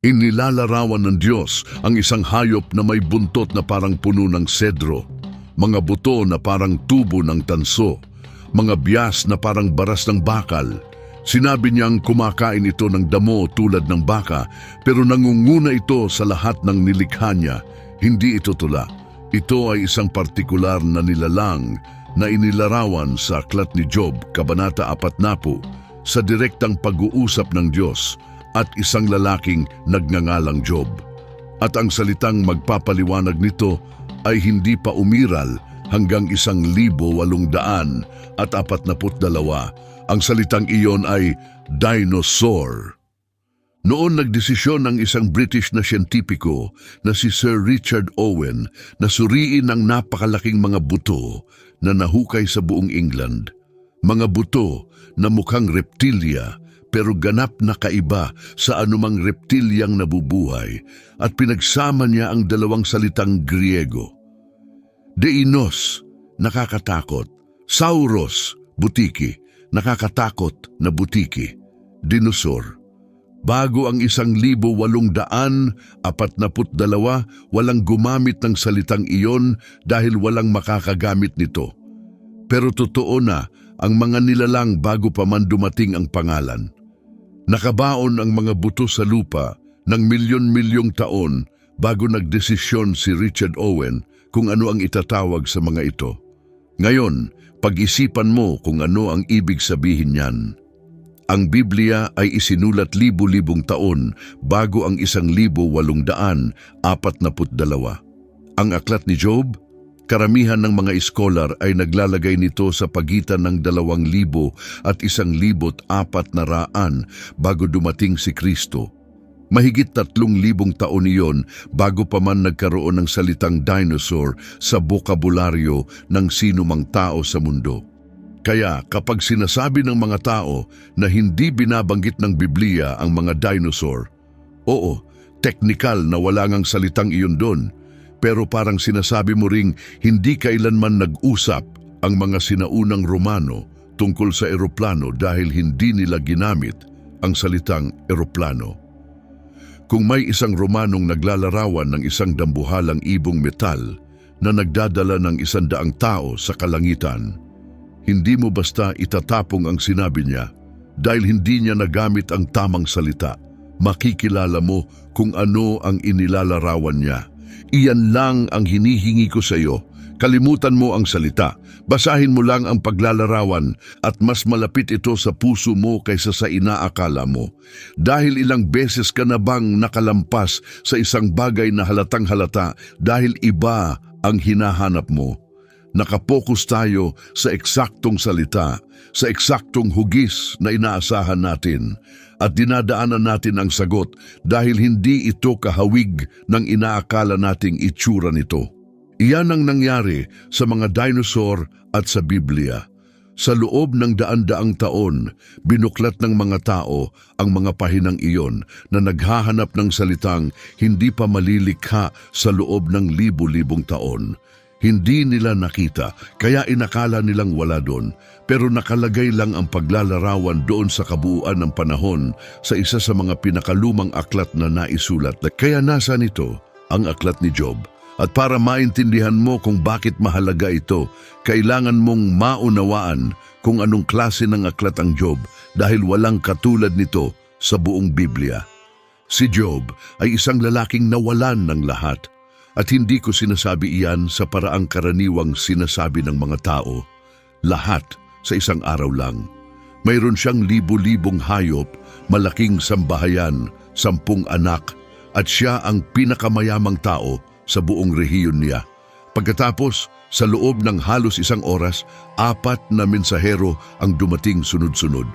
Inilalarawan ng Diyos ang isang hayop na may buntot na parang puno ng sedro, mga buto na parang tubo ng tanso, mga bias na parang baras ng bakal. Sinabi niyang kumakain ito ng damo tulad ng baka, pero nangunguna ito sa lahat ng nilikha niya. Hindi ito tula. Ito ay isang partikular na nilalang na inilarawan sa Aklat ni Job, Kabanata 40, sa direktang pag-uusap ng Diyos at isang lalaking nagngangalang Job. At ang salitang magpapaliwanag nito ay hindi pa umiral hanggang 1,842. Ang salitang iyon ay dinosaur. Noon nagdesisyon ng isang British na siyentipiko na si Sir Richard Owen na suriin ang napakalaking mga buto na nahukay sa buong England. Mga buto na mukhang reptilya pero ganap na kaiba sa anumang reptilyang nabubuhay, at pinagsama niya ang dalawang salitang Griego. Deinos, nakakatakot. Sauros, butiki, nakakatakot na butiki. Dinosaur. Bago ang 1,842, walang gumamit ng salitang iyon dahil walang makakagamit nito. Pero totoo na ang mga nilalang bago pa man dumating ang pangalan. Nakabaon ang mga buto sa lupa ng milyon-milyong taon bago nagdesisyon si Richard Owen kung ano ang itatawag sa mga ito. Ngayon, pag-isipan mo kung ano ang ibig sabihin niyan. Ang Biblia ay isinulat libu-libong taon bago ang 1,842. Ang Aklat ni Job, karamihan ng mga iskolar ay naglalagay nito sa pagitan ng 2,000 at 1,400 bago dumating si Kristo. Mahigit 3,000 taon iyon bago pa man nagkaroon ng salitang dinosaur sa bokabularyo ng sinumang tao sa mundo. Kaya kapag sinasabi ng mga tao na hindi binabanggit ng Biblia ang mga dinosaur, oo, teknikal na wala ngang salitang iyon doon, pero parang sinasabi mo ring hindi kailanman nag-usap ang mga sinaunang Romano tungkol sa eroplano dahil hindi nila ginamit ang salitang eroplano. Kung may isang Romanong naglalarawan ng isang dambuhalang ibong metal na nagdadala ng 100 tao sa kalangitan, hindi mo basta itatapong ang sinabi niya dahil hindi niya nagamit ang tamang salita. Makikilala mo kung ano ang inilalarawan niya. Iyan lang ang hinihingi ko sa iyo. Kalimutan mo ang salita. Basahin mo lang ang paglalarawan at mas malapit ito sa puso mo kaysa sa inaakala mo. Dahil ilang beses ka na bang nakalampas sa isang bagay na halatang halata dahil iba ang hinahanap mo? Nakapokus tayo sa eksaktong salita, sa eksaktong hugis na inaasahan natin, at dinadaanan natin ang sagot dahil hindi ito kahawig ng inaakala nating itsura nito. Iyan ang nangyari sa mga dinosaur at sa Biblia. Sa loob ng daan-daang taon, binuklat ng mga tao ang mga pahinang iyon na naghahanap ng salitang hindi pa malilikha sa loob ng libu-libong taon. Hindi nila nakita, kaya inakala nilang wala doon, pero nakalagay lang ang paglalarawan doon sa kabuuan ng panahon sa isa sa mga pinakalumang aklat na naisulat. Kaya nasa nito ang Aklat ni Job. At para maintindihan mo kung bakit mahalaga ito, kailangan mong maunawaan kung anong klase ng aklat ang Job dahil walang katulad nito sa buong Biblia. Si Job ay isang lalaking nawalan ng lahat. At hindi ko sinasabi iyan sa paraang karaniwang sinasabi ng mga tao. Lahat sa isang araw lang. Mayroon siyang libu-libong hayop, malaking sambahayan, 10 anak, at siya ang pinakamayamang tao sa buong rehiyon niya. Pagkatapos, sa loob ng halos 1 oras, 4 na mensahero ang dumating sunod-sunod.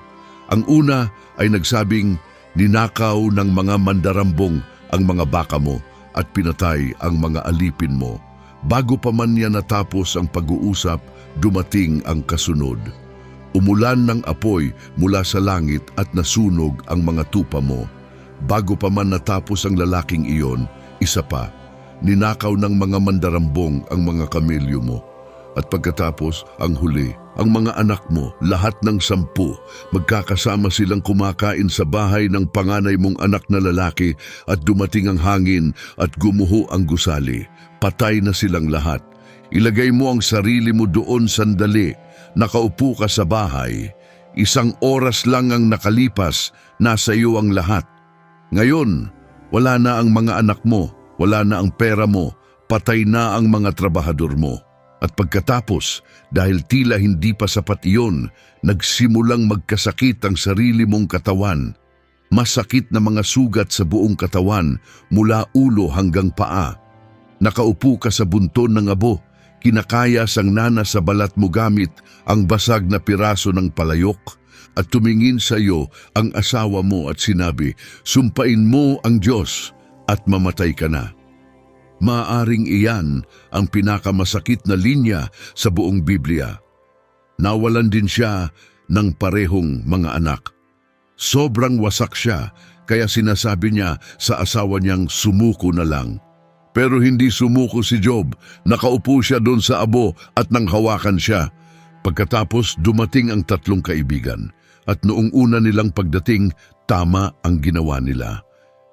Ang una ay nagsabing, ninakaw ng mga mandarambong ang mga baka mo at pinatay ang mga alipin mo. Bago pa man niya natapos ang pag-uusap, dumating ang kasunod. Umulan ng apoy mula sa langit at nasunog ang mga tupa mo. Bago pa man natapos ang lalaking iyon, isa pa, ninakaw ng mga mandarambong ang mga kamelyo mo. At pagkatapos, ang huli, ang mga anak mo, lahat ng 10, magkakasama silang kumakain sa bahay ng panganay mong anak na lalaki at dumating ang hangin at gumuho ang gusali. Patay na silang lahat. Ilagay mo ang sarili mo doon sandali. Nakaupo ka sa bahay. 1 oras lang ang nakalipas, nasa iyo ang lahat. Ngayon, wala na ang mga anak mo, wala na ang pera mo, patay na ang mga trabahador mo. At pagkatapos, dahil tila hindi pa sapat iyon, nagsimulang magkasakit ang sarili mong katawan. Masakit na mga sugat sa buong katawan mula ulo hanggang paa. Nakaupo ka sa bunton ng abo, kinakayas ang nana sa balat mo gamit ang basag na piraso ng palayok. At tumingin sa iyo ang asawa mo at sinabi, "Sumpain mo ang Diyos at mamatay ka na." Maaring iyan ang pinakamasakit na linya sa buong Biblia. Nawalan din siya ng parehong mga anak. Sobrang wasak siya, kaya sinasabi niya sa asawa niyang sumuko na lang. Pero hindi sumuko si Job. Nakaupo siya doon sa abo at nang hawakan siya. Pagkatapos dumating ang 3 kaibigan. At noong una nilang pagdating, tama ang ginawa nila.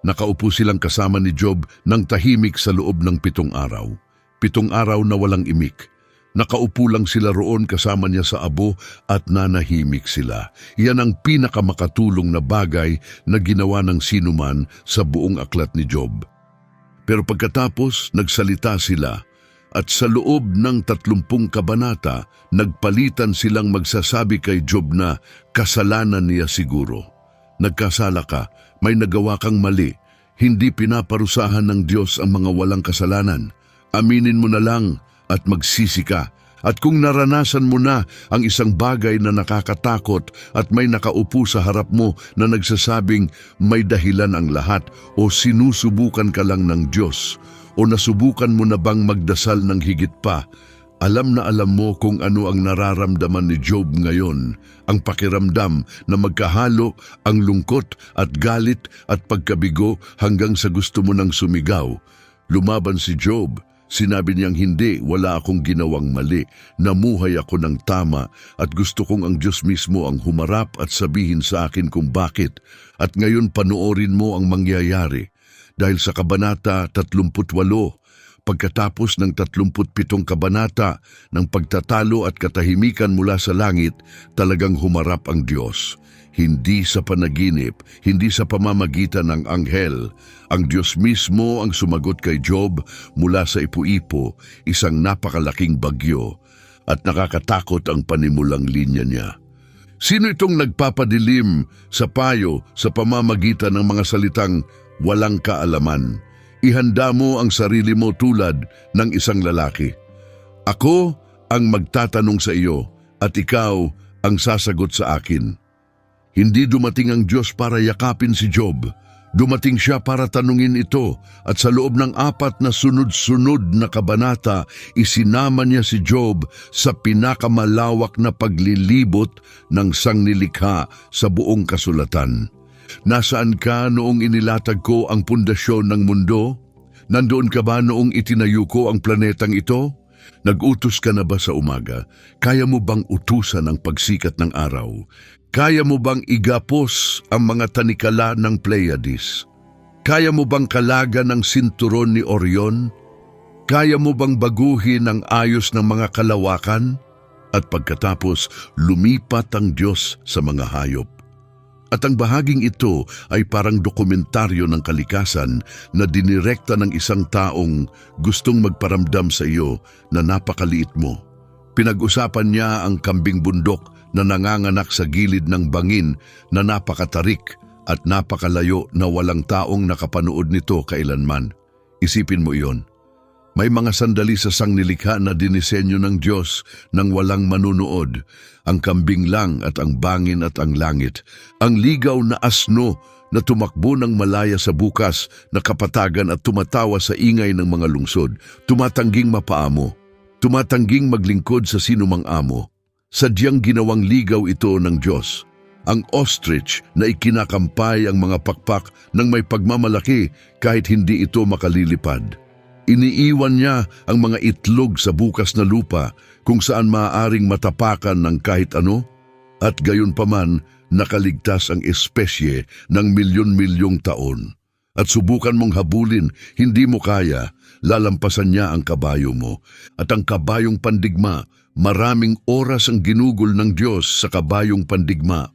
Nakaupo silang kasama ni Job ng tahimik sa loob ng 7 araw. 7 araw na walang imik. Nakaupo lang sila roon kasama niya sa abo at nanahimik sila. Iyan ang pinakamakatulong na bagay na ginawa ng sinuman sa buong aklat ni Job. Pero pagkatapos, nagsalita sila at sa loob ng 30 kabanata, nagpalitan silang magsasabi kay Job na kasalanan niya siguro. Nagkasala ka, may nagawa kang mali. Hindi pinaparusahan ng Diyos ang mga walang kasalanan. Aminin mo na lang at magsisi ka. At kung naranasan mo na ang isang bagay na nakakatakot at may nakaupo sa harap mo na nagsasabing may dahilan ang lahat o sinusubukan ka lang ng Diyos o nasubukan mo na bang magdasal ng higit pa, alam na alam mo kung ano ang nararamdaman ni Job ngayon, ang pakiramdam na magkahalo ang lungkot at galit at pagkabigo hanggang sa gusto mo nang sumigaw. Lumaban si Job. Sinabi niyang hindi, wala akong ginawang mali. Namuhay ako ng tama at gusto kong ang Diyos mismo ang humarap at sabihin sa akin kung bakit. At ngayon panoorin mo ang mangyayari. Dahil sa kabanata 38, pagkatapos ng 37 kabanata ng pagtatalo at katahimikan mula sa langit, talagang humarap ang Diyos. Hindi sa panaginip, hindi sa pamamagitan ng anghel. Ang Diyos mismo ang sumagot kay Job mula sa ipu-ipo, isang napakalaking bagyo, at nakakatakot ang panimulang linya niya. Sino itong nagpapadilim sa payo sa pamamagitan ng mga salitang walang kaalaman? Ihanda mo ang sarili mo tulad ng isang lalaki. Ako ang magtatanong sa iyo at ikaw ang sasagot sa akin. Hindi dumating ang Diyos para yakapin si Job. Dumating siya para tanungin ito at sa loob ng 4 na sunod-sunod na kabanata, isinama niya si Job sa pinakamalawak na paglilibot ng sangnilikha sa buong kasulatan. Nasaan ka noong inilatag ko ang pundasyon ng mundo? Nandoon ka ba noong itinayo ko ang planetang ito? Nag-utos ka na ba sa umaga? Kaya mo bang utusan ang pagsikat ng araw? Kaya mo bang igapos ang mga tanikala ng Pleiades? Kaya mo bang kalaga ng sinturon ni Orion? Kaya mo bang baguhin ang ayos ng mga kalawakan? At pagkatapos, lumipat ang Diyos sa mga hayop. At ang bahaging ito ay parang dokumentaryo ng kalikasan na dinirekta ng isang taong gustong magparamdam sa iyo na napakaliit mo. Pinag-usapan niya ang kambing bundok na nanganganak sa gilid ng bangin na napakatarik at napakalayo na walang taong nakapanood nito kailanman. Isipin mo iyon. May mga sandali sa sangnilikha na dinisenyo ng Diyos nang walang manunood, ang kambing lang at ang bangin at ang langit, ang ligaw na asno na tumakbo ng malaya sa bukas na kapatagan at tumatawa sa ingay ng mga lungsod, tumatangging mapaamo, tumatangging maglingkod sa sinumang amo. Sadyang ginawang ligaw ito ng Diyos. Ang ostrich na ikinakampay ang mga pakpak ng may pagmamalaki kahit hindi ito makalilipad. Iniiwan niya ang mga itlog sa bukas na lupa kung saan maaaring matapakan ng kahit ano, at gayon paman nakaligtas ang espesye ng milyon-milyong taon. At subukan mong habulin, hindi mo kaya, lalampasan niya ang kabayo mo. At ang kabayong pandigma, maraming oras ang ginugol ng Diyos sa kabayong pandigma.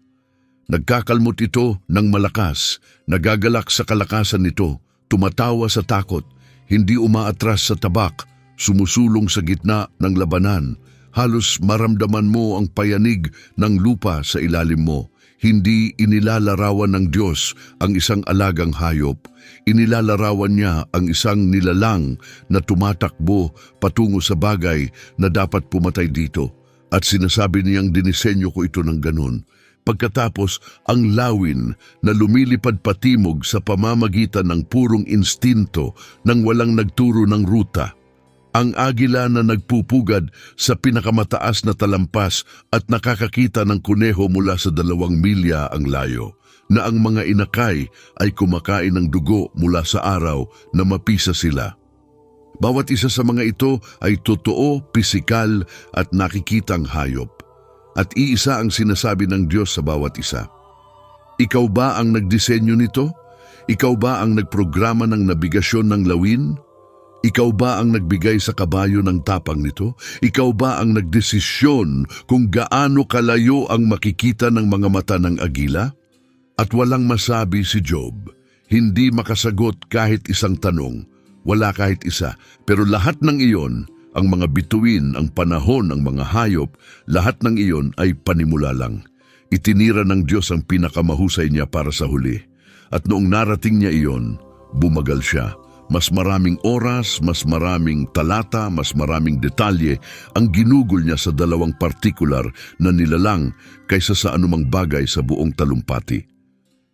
Nagkakalmot ito ng malakas, nagagalak sa kalakasan nito, tumatawa sa takot, hindi umaatras sa tabak, sumusulong sa gitna ng labanan. Halos maramdaman mo ang payanig ng lupa sa ilalim mo. Hindi inilalarawan ng Diyos ang isang alagang hayop. Inilalarawan niya ang isang nilalang na tumatakbo patungo sa bagay na dapat pumatay dito. At sinasabi niyang dinisenyo ko ito ng ganun. Pagkatapos, ang lawin na lumilipad patimog sa pamamagitan ng purong instinto nang walang nagturo ng ruta. Ang agila na nagpupugad sa pinakamataas na talampas at nakakakita ng kuneho mula sa 2 milya ang layo, na ang mga inakay ay kumakain ng dugo mula sa araw na mapisa sila. Bawat isa sa mga ito ay totoo, pisikal at nakikitang hayop. At iisa ang sinasabi ng Diyos sa bawat isa. Ikaw ba ang nagdisenyo nito? Ikaw ba ang nagprograma ng nabigasyon ng lawin? Ikaw ba ang nagbigay sa kabayo ng tapang nito? Ikaw ba ang nagdesisyon kung gaano kalayo ang makikita ng mga mata ng agila? At walang masabi si Job, hindi makasagot kahit isang tanong, wala kahit isa, pero lahat ng iyon, ang mga bituin, ang panahon, ang mga hayop, lahat ng iyon ay panimula lang. Itinira ng Diyos ang pinakamahusay niya para sa huli. At noong narating niya iyon, bumagal siya. Mas maraming oras, mas maraming talata, mas maraming detalye ang ginugol niya sa 2 partikular na nilalang kaysa sa anumang bagay sa buong talumpati.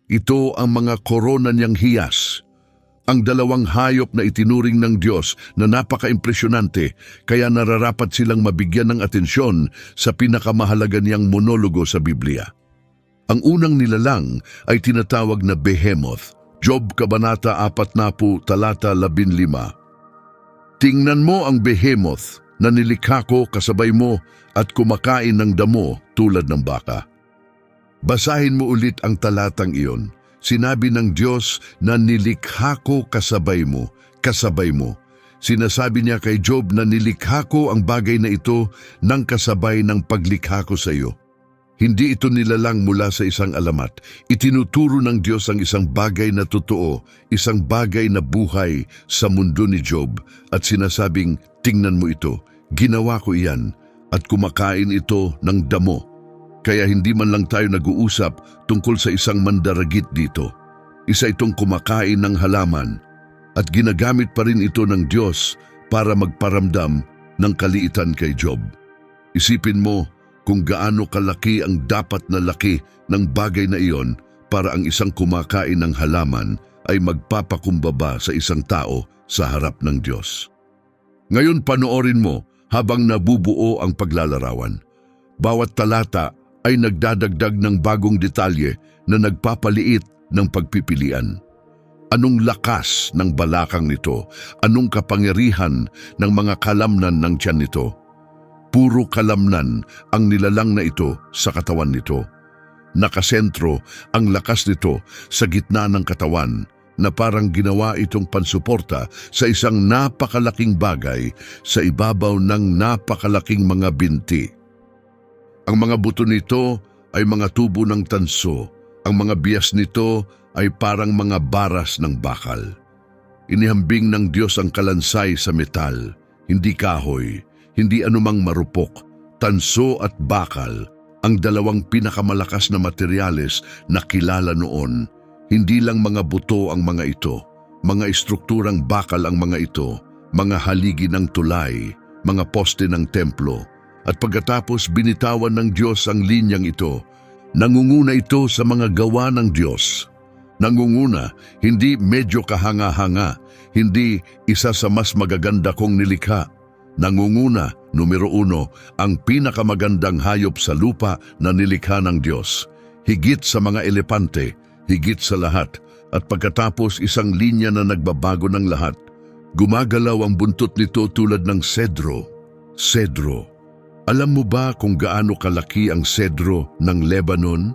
Ito ang mga korona niyang hiyas. Ang 2 hayop na itinuring ng Diyos na napaka-impresyonante, kaya nararapat silang mabigyan ng atensyon sa pinakamahalaga niyang monologo sa Biblia. Ang unang nilalang ay tinatawag na Behemoth. Job Kabanata 40, talata 15. Tingnan mo ang behemoth na nilikha ko kasabay mo at kumakain ng damo tulad ng baka. Basahin mo ulit ang talatang iyon. Sinabi ng Diyos na nilikha ko kasabay mo, kasabay mo. Sinasabi niya kay Job na nilikha ko ang bagay na ito ng kasabay ng paglikha ko sa iyo. Hindi ito nilalang mula sa isang alamat. Itinuturo ng Diyos ang isang bagay na totoo, isang bagay na buhay sa mundo ni Job at sinasabing, tingnan mo ito, ginawa ko iyan at kumakain ito ng damo. Kaya hindi man lang tayo nag-uusap tungkol sa isang mandaragit dito. Isa itong kumakain ng halaman at ginagamit pa rin ito ng Diyos para magparamdam ng kaliitan kay Job. Isipin mo, kung gaano kalaki ang dapat na laki ng bagay na iyon para ang isang kumakain ng halaman ay magpapakumbaba sa isang tao sa harap ng Diyos. Ngayon panoorin mo habang nabubuo ang paglalarawan. Bawat talata ay nagdadagdag ng bagong detalye na nagpapaliit ng pagpipilian. Anong lakas ng balakang nito? Anong kapangyarihan ng mga kalamnan ng tiyan nito? Puro kalamnan ang nilalang na ito sa katawan nito. Nakasentro ang lakas nito sa gitna ng katawan na parang ginawa itong pansuporta sa isang napakalaking bagay sa ibabaw ng napakalaking mga binti. Ang mga buto nito ay mga tubo ng tanso. Ang mga bias nito ay parang mga baras ng bakal. Inihambing ng Diyos ang kalansay sa metal, hindi kahoy, hindi anumang marupok, tanso at bakal, ang 2 pinakamalakas na materyales na kilala noon. Hindi lang mga buto ang mga ito, mga estrukturang bakal ang mga ito, mga haligi ng tulay, mga poste ng templo. At pagkatapos binitawan ng Diyos ang linyang ito, nangunguna ito sa mga gawa ng Diyos. Nangunguna, hindi medyo kahanga-hanga, hindi isa sa mas magaganda kong nilikha. Nangunguna, numero 1, ang pinakamagandang hayop sa lupa na nilikha ng Diyos. Higit sa mga elepante, higit sa lahat. At pagkatapos isang linya na nagbabago ng lahat. Gumagalaw ang buntot nito tulad ng sedro. Sedro. Alam mo ba kung gaano kalaki ang sedro ng Lebanon?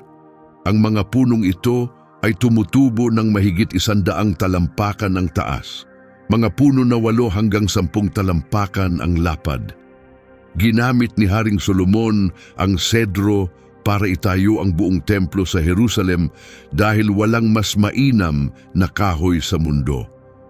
Ang mga punong ito ay tumutubo ng mahigit 100 talampakan ang taas. Mga puno na 8 hanggang 10 talampakan ang lapad. Ginamit ni Haring Solomon ang sedro para itayo ang buong templo sa Jerusalem dahil walang mas mainam na kahoy sa mundo.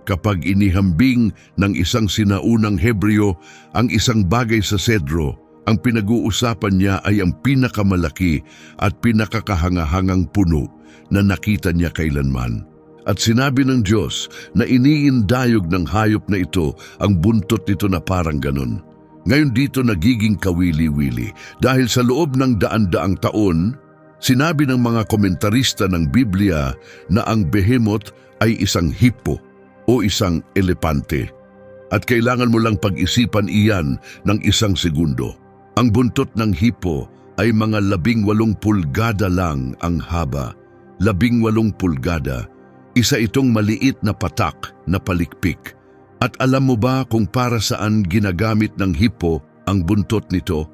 Kapag inihambing ng isang sinaunang Hebreo ang isang bagay sa sedro, ang pinag-uusapan niya ay ang pinakamalaki at pinakakahangahangang puno na nakita niya kailanman. At sinabi ng Diyos na iniindayog ng hayop na ito ang buntot nito na parang ganun. Ngayon dito nagiging kawili-wili dahil sa loob ng daan-daang taon, sinabi ng mga komentarista ng Biblia na ang behemoth ay isang hippo o isang elepante. At kailangan mo lang pag-isipan iyan ng 1 segundo. Ang buntot ng hippo ay mga 18 pulgada lang ang haba. 18 pulgada. Isa itong maliit na patak na palikpik. At alam mo ba kung para saan ginagamit ng hippo ang buntot nito?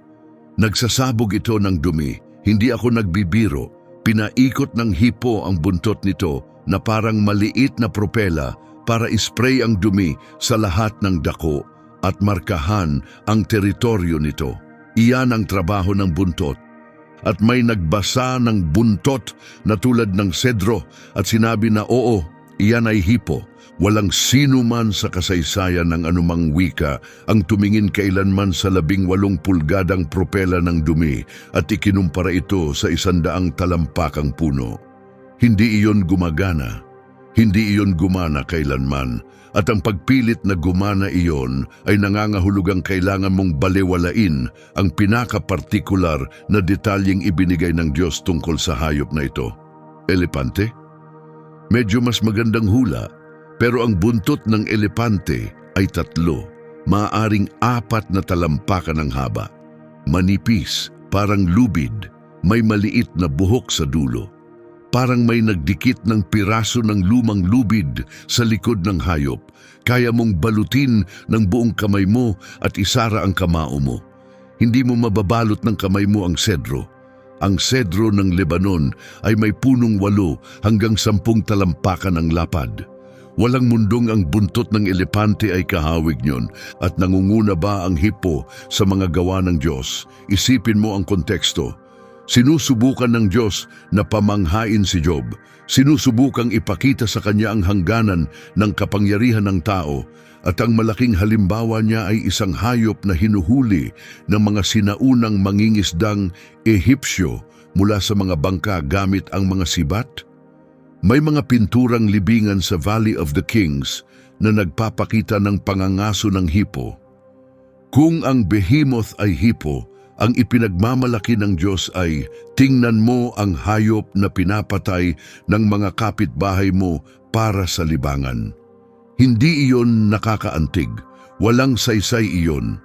Nagsasabog ito ng dumi. Hindi ako nagbibiro. Pinaikot ng hippo ang buntot nito na parang maliit na propela para ispray ang dumi sa lahat ng dako at markahan ang teritoryo nito. Iyan ang trabaho ng buntot. At may nagbasa ng buntot na tulad ng sedro at sinabi na oo, iyan ay hippo. Walang sino man sa kasaysayan ng anumang wika ang tumingin kailanman sa 18 pulgadang propela ng dumi at ikinumpara ito sa 100 talampakang puno. Hindi iyon gumagana. Hindi iyon gumana kailanman, at ang pagpilit na gumana iyon ay nangangahulugang kailangan mong balewalain ang pinaka-partikular na detalyeng ibinigay ng Diyos tungkol sa hayop na ito. Elepante? Medyo mas magandang hula, pero ang buntot ng elepante ay 3, maaaring 4 na talampakan ang haba. Manipis, parang lubid, may maliit na buhok sa dulo. Parang may nagdikit ng piraso ng lumang lubid sa likod ng hayop. Kaya mong balutin ng buong kamay mo at isara ang kamao mo. Hindi mo mababalot ng kamay mo ang sedro. Ang sedro ng Lebanon ay may punong 8 hanggang 10 talampakan ang lapad. Walang mundong ang buntot ng elepante ay kahawig niyon at nangunguna ba ang hippo sa mga gawa ng Diyos? Isipin mo ang konteksto. Sinusubukan ng Diyos na pamanghain si Job. Sinusubukang ipakita sa kanya ang hangganan ng kapangyarihan ng tao at ang malaking halimbawa niya ay isang hayop na hinuhuli ng mga sinaunang mangingisdang Ehipsyo mula sa mga bangka gamit ang mga sibat. May mga pinturang libingan sa Valley of the Kings na nagpapakita ng pangangaso ng hippo. Kung ang behemoth ay hippo, ang ipinagmamalaki ng Diyos ay, tingnan mo ang hayop na pinapatay ng mga kapitbahay mo para sa libangan. Hindi iyon nakakaantig, walang saysay iyon.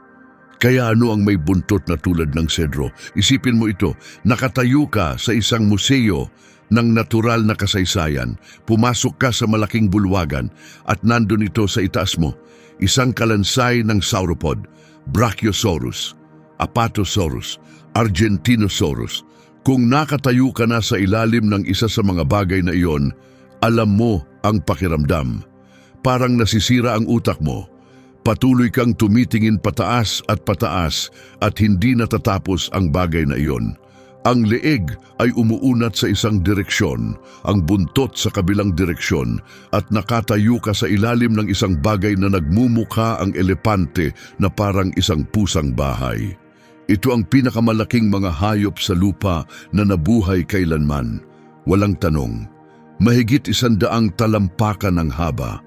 Kaya ano ang may buntot na tulad ng sedro? Isipin mo ito, nakatayo ka sa isang museo ng natural na kasaysayan, pumasok ka sa malaking bulwagan at nandun ito sa itaas mo, isang kalansay ng sauropod, Brachiosaurus, Apatosaurus, Argentinosaurus. Kung nakatayo ka na sa ilalim ng isa sa mga bagay na iyon, alam mo ang pakiramdam. Parang nasisira ang utak mo. Patuloy kang tumitingin pataas at hindi natatapos ang bagay na iyon. Ang leeg ay umuunat sa isang direksyon, ang buntot sa kabilang direksyon, at nakatayo ka sa ilalim ng isang bagay na nagmumukha ang elepante na parang isang pusang bahay. Ito ang pinakamalaking mga hayop sa lupa na nabuhay kailanman. Walang tanong. Mahigit 100 talampakan ang haba,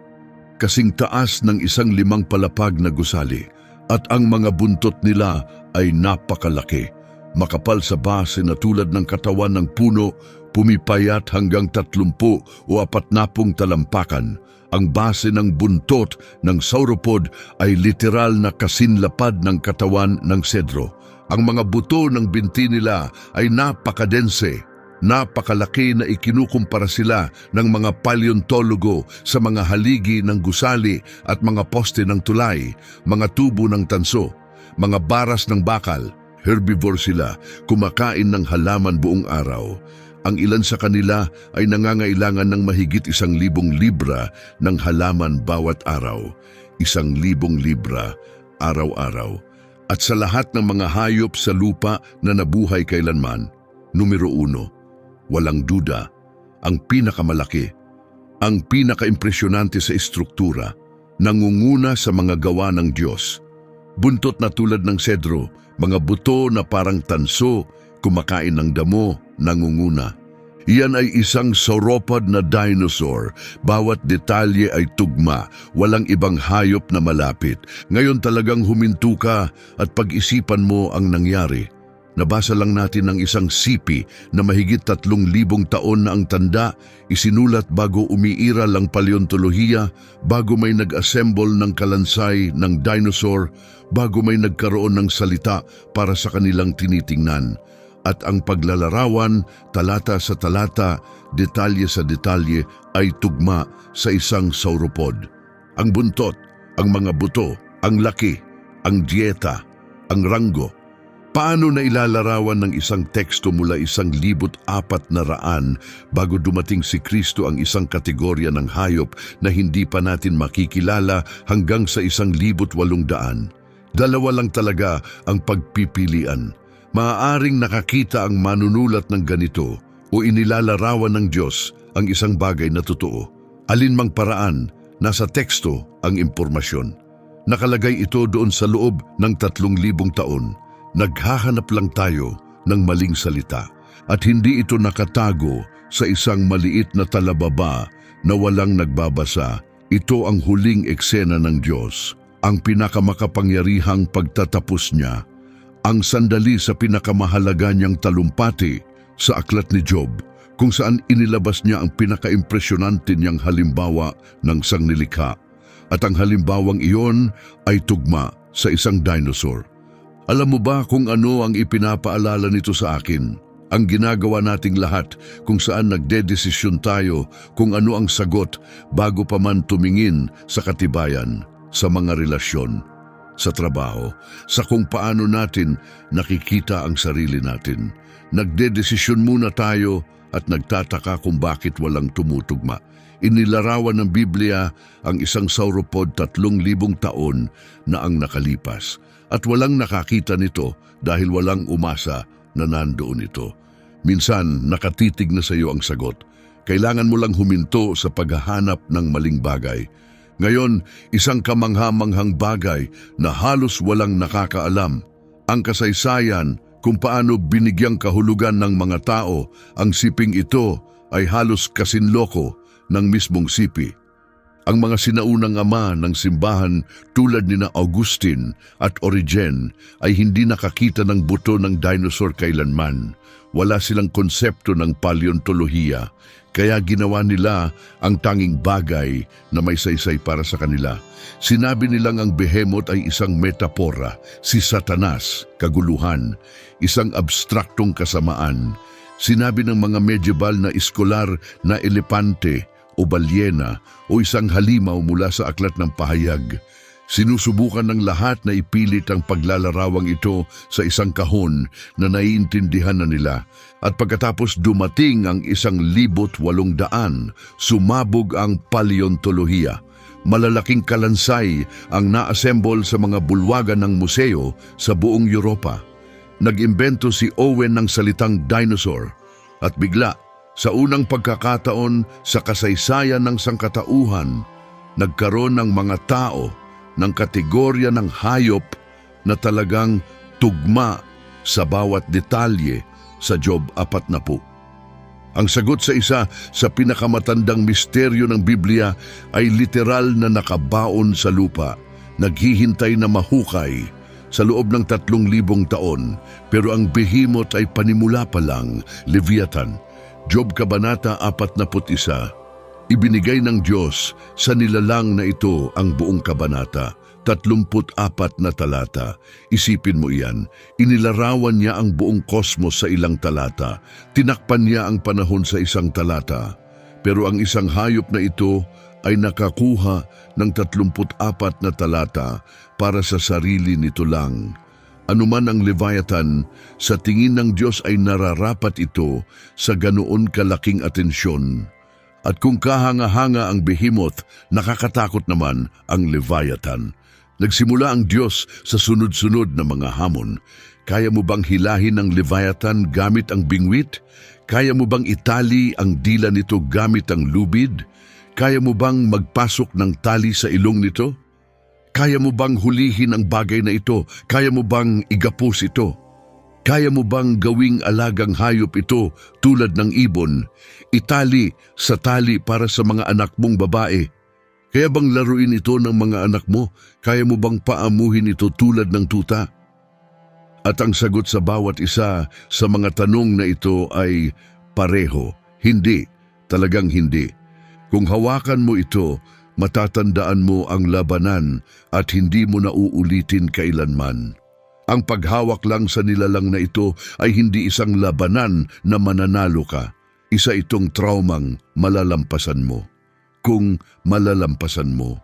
kasing taas ng isang 5 palapag na gusali, at ang mga buntot nila ay napakalaki. Makapal sa base na tulad ng katawan ng puno, pumipayat hanggang 30 o 40 talampakan. Ang base ng buntot ng sauropod ay literal na kasinlapad ng katawan ng sedro. Ang mga buto ng binti nila ay napakadense, Napakalaki na ikinukumpara sila ng mga paleontologo sa mga haligi ng gusali at mga poste ng tulay, mga tubo ng tanso, mga baras ng bakal. Herbivore sila, kumakain ng halaman buong araw. Ang ilan sa kanila ay nangangailangan ng mahigit 1,000 libra ng halaman bawat araw. 1,000 libra araw-araw. At sa lahat ng mga hayop sa lupa na nabuhay kailanman, numero 1, walang duda, ang pinakamalaki, ang pinakaimpresyonante sa estruktura, nangunguna sa mga gawa ng Diyos. Buntot na tulad ng sedro, mga buto na parang tanso, kumakain ng damo, nangunguna. Iyan ay isang sauropod na dinosaur. Bawat detalye ay tugma, walang ibang hayop na malapit. Ngayon talagang huminto ka at pag-isipan mo ang nangyari. Nabasa lang natin ng isang sipi na mahigit 3,000 taon na ang tanda, isinulat bago umiiral ang paleontolohiya, bago may nag-assemble ng kalansay ng dinosaur, bago may nagkaroon ng salita para sa kanilang tinitingnan. At ang paglalarawan, talata sa talata, detalye sa detalye, ay tugma sa isang sauropod. Ang buntot, ang mga buto, ang laki, ang dieta, ang ranggo. Paano na ilalarawan ng isang teksto mula 1,400 bago dumating si Kristo ang isang kategorya ng hayop na hindi pa natin makikilala hanggang sa 1,800? Dalawa lang talaga ang pagpipilian. Maaaring nakakita ang manunulat ng ganito o inilalarawan ng Diyos ang isang bagay na totoo. Alinmang paraan, nasa teksto ang impormasyon. Nakalagay ito doon sa loob ng 3,000 taon. Naghahanap lang tayo ng maling salita at hindi ito nakatago sa isang maliit na talababa na walang nagbabasa. Ito ang huling eksena ng Diyos, ang pinakamakapangyarihang pagtatapos niya, ang sandali sa pinakamahalaga niyang talumpati sa aklat ni Job, kung saan inilabas niya ang pinakaimpresyonante niyang halimbawa ng sangnilikha. At ang halimbawang iyon ay tugma sa isang dinosaur. Alam mo ba kung ano ang ipinapaalala nito sa akin? Ang ginagawa nating lahat kung saan nagdedesisyon tayo kung ano ang sagot bago pa man tumingin sa katibayan, sa mga relasyon, sa trabaho, sa kung paano natin nakikita ang sarili natin. Nagdedesisyon muna tayo at nagtataka kung bakit walang tumutugma. Inilarawan ng Biblia ang isang sauropod 3,000 taon na ang nakalipas. At walang nakakita nito dahil walang umasa na nandoon ito. Minsan, nakatitig na sa iyo ang sagot. Kailangan mo lang huminto sa paghahanap ng maling bagay. Ngayon, isang kamangha-manghang bagay na halos walang nakakaalam. Ang kasaysayan kung paano binigyang kahulugan ng mga tao, ang siping ito ay halos kasinloko ng mismong sipi. Ang mga sinaunang ama ng simbahan tulad ni na Augustine at Origen ay hindi nakakita ng buto ng dinosaur kailanman. Wala silang konsepto ng paleontolohiya, kaya ginawa nila ang tanging bagay na may saysay para sa kanila. Sinabi nilang ang behemoth ay isang metapora, si Satanas, kaguluhan, isang abstraktong kasamaan. Sinabi ng mga medieval na iskolar na elepante o balyena o isang halimaw mula sa aklat ng pahayag. Sinusubukan ng lahat na ipilit ang paglalarawang ito sa isang kahon na naiintindihan na nila. At pagkatapos dumating ang 1,800, sumabog ang paleontolohiya. Malalaking kalansay ang na-assemble sa mga bulwagan ng museo sa buong Europa. Nag-imbento si Owen ng salitang dinosaur at bigla, sa unang pagkakataon sa kasaysayan ng sangkatauhan, nagkaroon ng mga tao ng kategorya ng hayop na talagang tugma sa bawat detalye sa Job 40. Ang sagot sa isa sa pinakamatandang misteryo ng Biblia ay literal na nakabaon sa lupa, naghihintay na mahukay sa loob ng 3,000 taon, pero ang behemoth ay panimula pa lang, Leviathan. Job Kabanata 41, ibinigay ng Diyos sa nilalang na ito ang buong kabanata. 34 na talata. Isipin mo iyan, inilarawan niya ang buong kosmos sa ilang talata. Tinakpan niya ang panahon sa isang talata. Pero ang isang hayop na ito ay nakakuha ng 34 na talata para sa sarili nito lang. Anuman ang Leviathan, sa tingin ng Diyos ay nararapat ito sa ganoon kalaking atensyon. At kung kahanga-hanga ang Behemoth, nakakatakot naman ang Leviathan. Nagsimula ang Diyos sa sunod-sunod na mga hamon. Kaya mo bang hilahin ang Leviathan gamit ang bingwit? Kaya mo bang itali ang dila nito gamit ang lubid? Kaya mo bang magpasok ng tali sa ilong nito? Kaya mo bang hulihin ang bagay na ito? Kaya mo bang igapos ito? Kaya mo bang gawing alagang hayop ito tulad ng ibon? Itali sa tali para sa mga anak mong babae. Kaya bang laruin ito ng mga anak mo? Kaya mo bang paamuhin ito tulad ng tuta? At ang sagot sa bawat isa sa mga tanong na ito ay pareho. Hindi, talagang hindi. Kung hawakan mo ito, matatandaan mo ang labanan at hindi mo na uulitin kailanman. Ang paghawak lang sa nilalang na ito ay hindi isang labanan na mananalo ka. Isa itong traumang malalampasan mo. Kung malalampasan mo,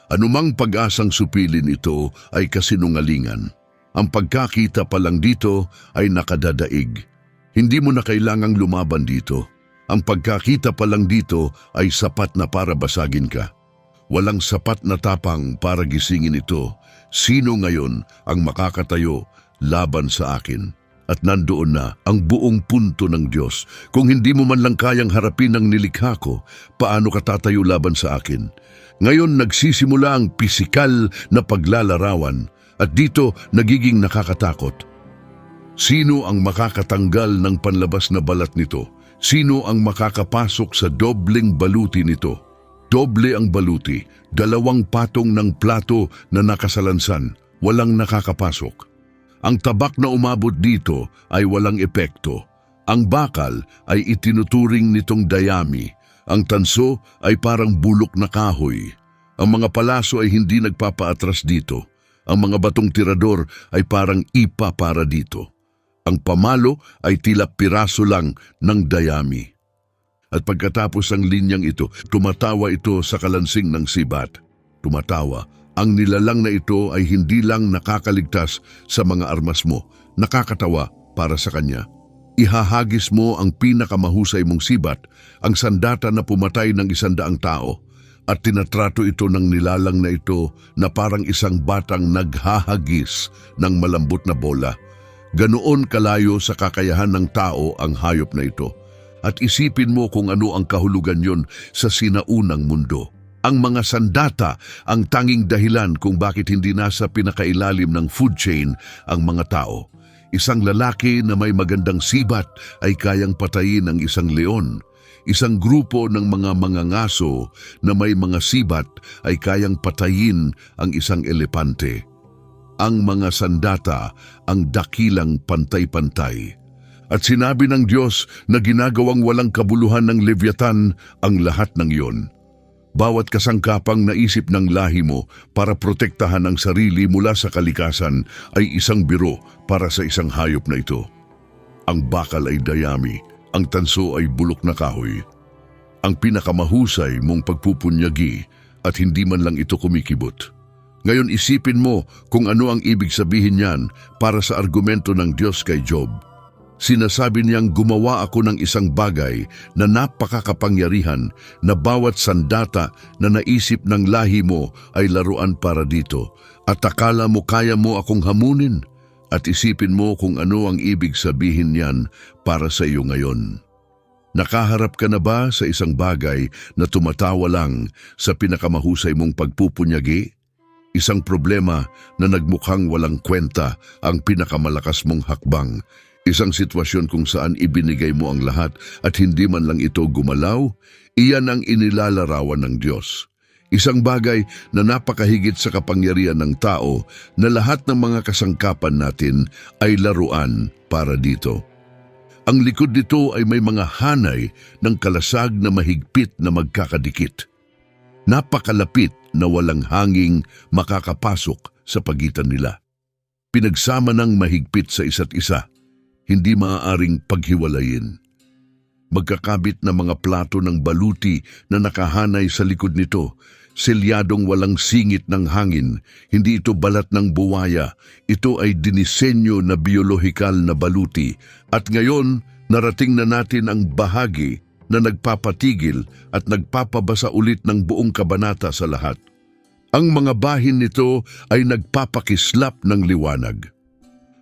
anumang pag-asang supilin ito ay kasinungalingan. Ang pagkakita pa lang dito ay nakadadaig. Hindi mo na kailangang lumaban dito. Ang pagkakita pa lang dito ay sapat na para basagin ka. Walang sapat na tapang para gisingin ito. Sino ngayon ang makakatayo laban sa akin? At nandoon na ang buong punto ng Diyos. Kung hindi mo man lang kayang harapin ang nilikha ko, paano ka tatayo laban sa akin? Ngayon nagsisimula ang pisikal na paglalarawan at dito nagiging nakakatakot. Sino ang makakatanggal ng panlabas na balat nito? Sino ang makakapasok sa dobleng baluti nito? Doble ang baluti, 2 patong ng plato na nakasalansan, walang nakakapasok. Ang tabak na umabot dito ay walang epekto. Ang bakal ay itinuturing nitong dayami. Ang tanso ay parang bulok na kahoy. Ang mga palaso ay hindi nagpapaatras dito. Ang mga batong tirador ay parang ipa para dito. Ang pamalo ay tila piraso lang ng dayami. At pagkatapos ang linyang ito, tumatawa ito sa kalansing ng sibat. Tumatawa. Ang nilalang na ito ay hindi lang nakakaligtas sa mga armas mo, nakakatawa para sa kanya. Ihahagis mo ang pinakamahusay mong sibat, ang sandata na pumatay ng 100 tao, at tinatrato ito ng nilalang na ito na parang isang batang naghahagis ng malambot na bola. Ganoon kalayo sa kakayahan ng tao ang hayop na ito. At isipin mo kung ano ang kahulugan yon sa sinaunang mundo. Ang mga sandata ang tanging dahilan kung bakit hindi nasa pinakailalim ng food chain ang mga tao. Isang lalaki na may magandang sibat ay kayang patayin ang isang leon. Isang grupo ng mga mangangaso na may mga sibat ay kayang patayin ang isang elepante. Ang mga sandata ang dakilang pantay-pantay. At sinabi ng Diyos na ginagawang walang kabuluhan ng Leviathan ang lahat ng iyon. Bawat kasangkapang naisip ng lahi mo para protektahan ang sarili mula sa kalikasan ay isang biro para sa isang hayop na ito. Ang bakal ay dayami, ang tanso ay bulok na kahoy. Ang pinakamahusay mong pagpupunyagi at hindi man lang ito kumikibot. Ngayon isipin mo kung ano ang ibig sabihin niyan para sa argumento ng Diyos kay Job. Sinasabi niyang gumawa ako ng isang bagay na napakakapangyarihan na bawat sandata na naisip ng lahi mo ay laruan para dito. At akala mo kaya mo akong hamunin? At isipin mo kung ano ang ibig sabihin niyan para sa iyo ngayon. Nakaharap ka na ba sa isang bagay na tumatawa lang sa pinakamahusay mong pagpupunyagi? Isang problema na nagmukhang walang kwenta ang pinakamalakas mong hakbang. Isang sitwasyon kung saan ibinigay mo ang lahat at hindi man lang ito gumalaw, iyan ang inilalarawan ng Diyos. Isang bagay na napakahigit sa kapangyarihan ng tao na lahat ng mga kasangkapan natin ay laruan para dito. Ang likod nito ay may mga hanay ng kalasag na mahigpit na magkakadikit. Napakalapit na walang hanging makakapasok sa pagitan nila. Pinagsama ng mahigpit sa isa't isa, hindi maaaring paghiwalayin. Magkakabit na mga plato ng baluti na nakahanay sa likod nito, selyadong walang singit ng hangin. Hindi ito balat ng buwaya, ito ay dinisenyo na biolohikal na baluti. At ngayon, narating na natin ang bahagi na nagpapatigil at nagpapabasa ulit ng buong kabanata sa lahat. Ang mga bahin nito ay nagpapakislap ng liwanag.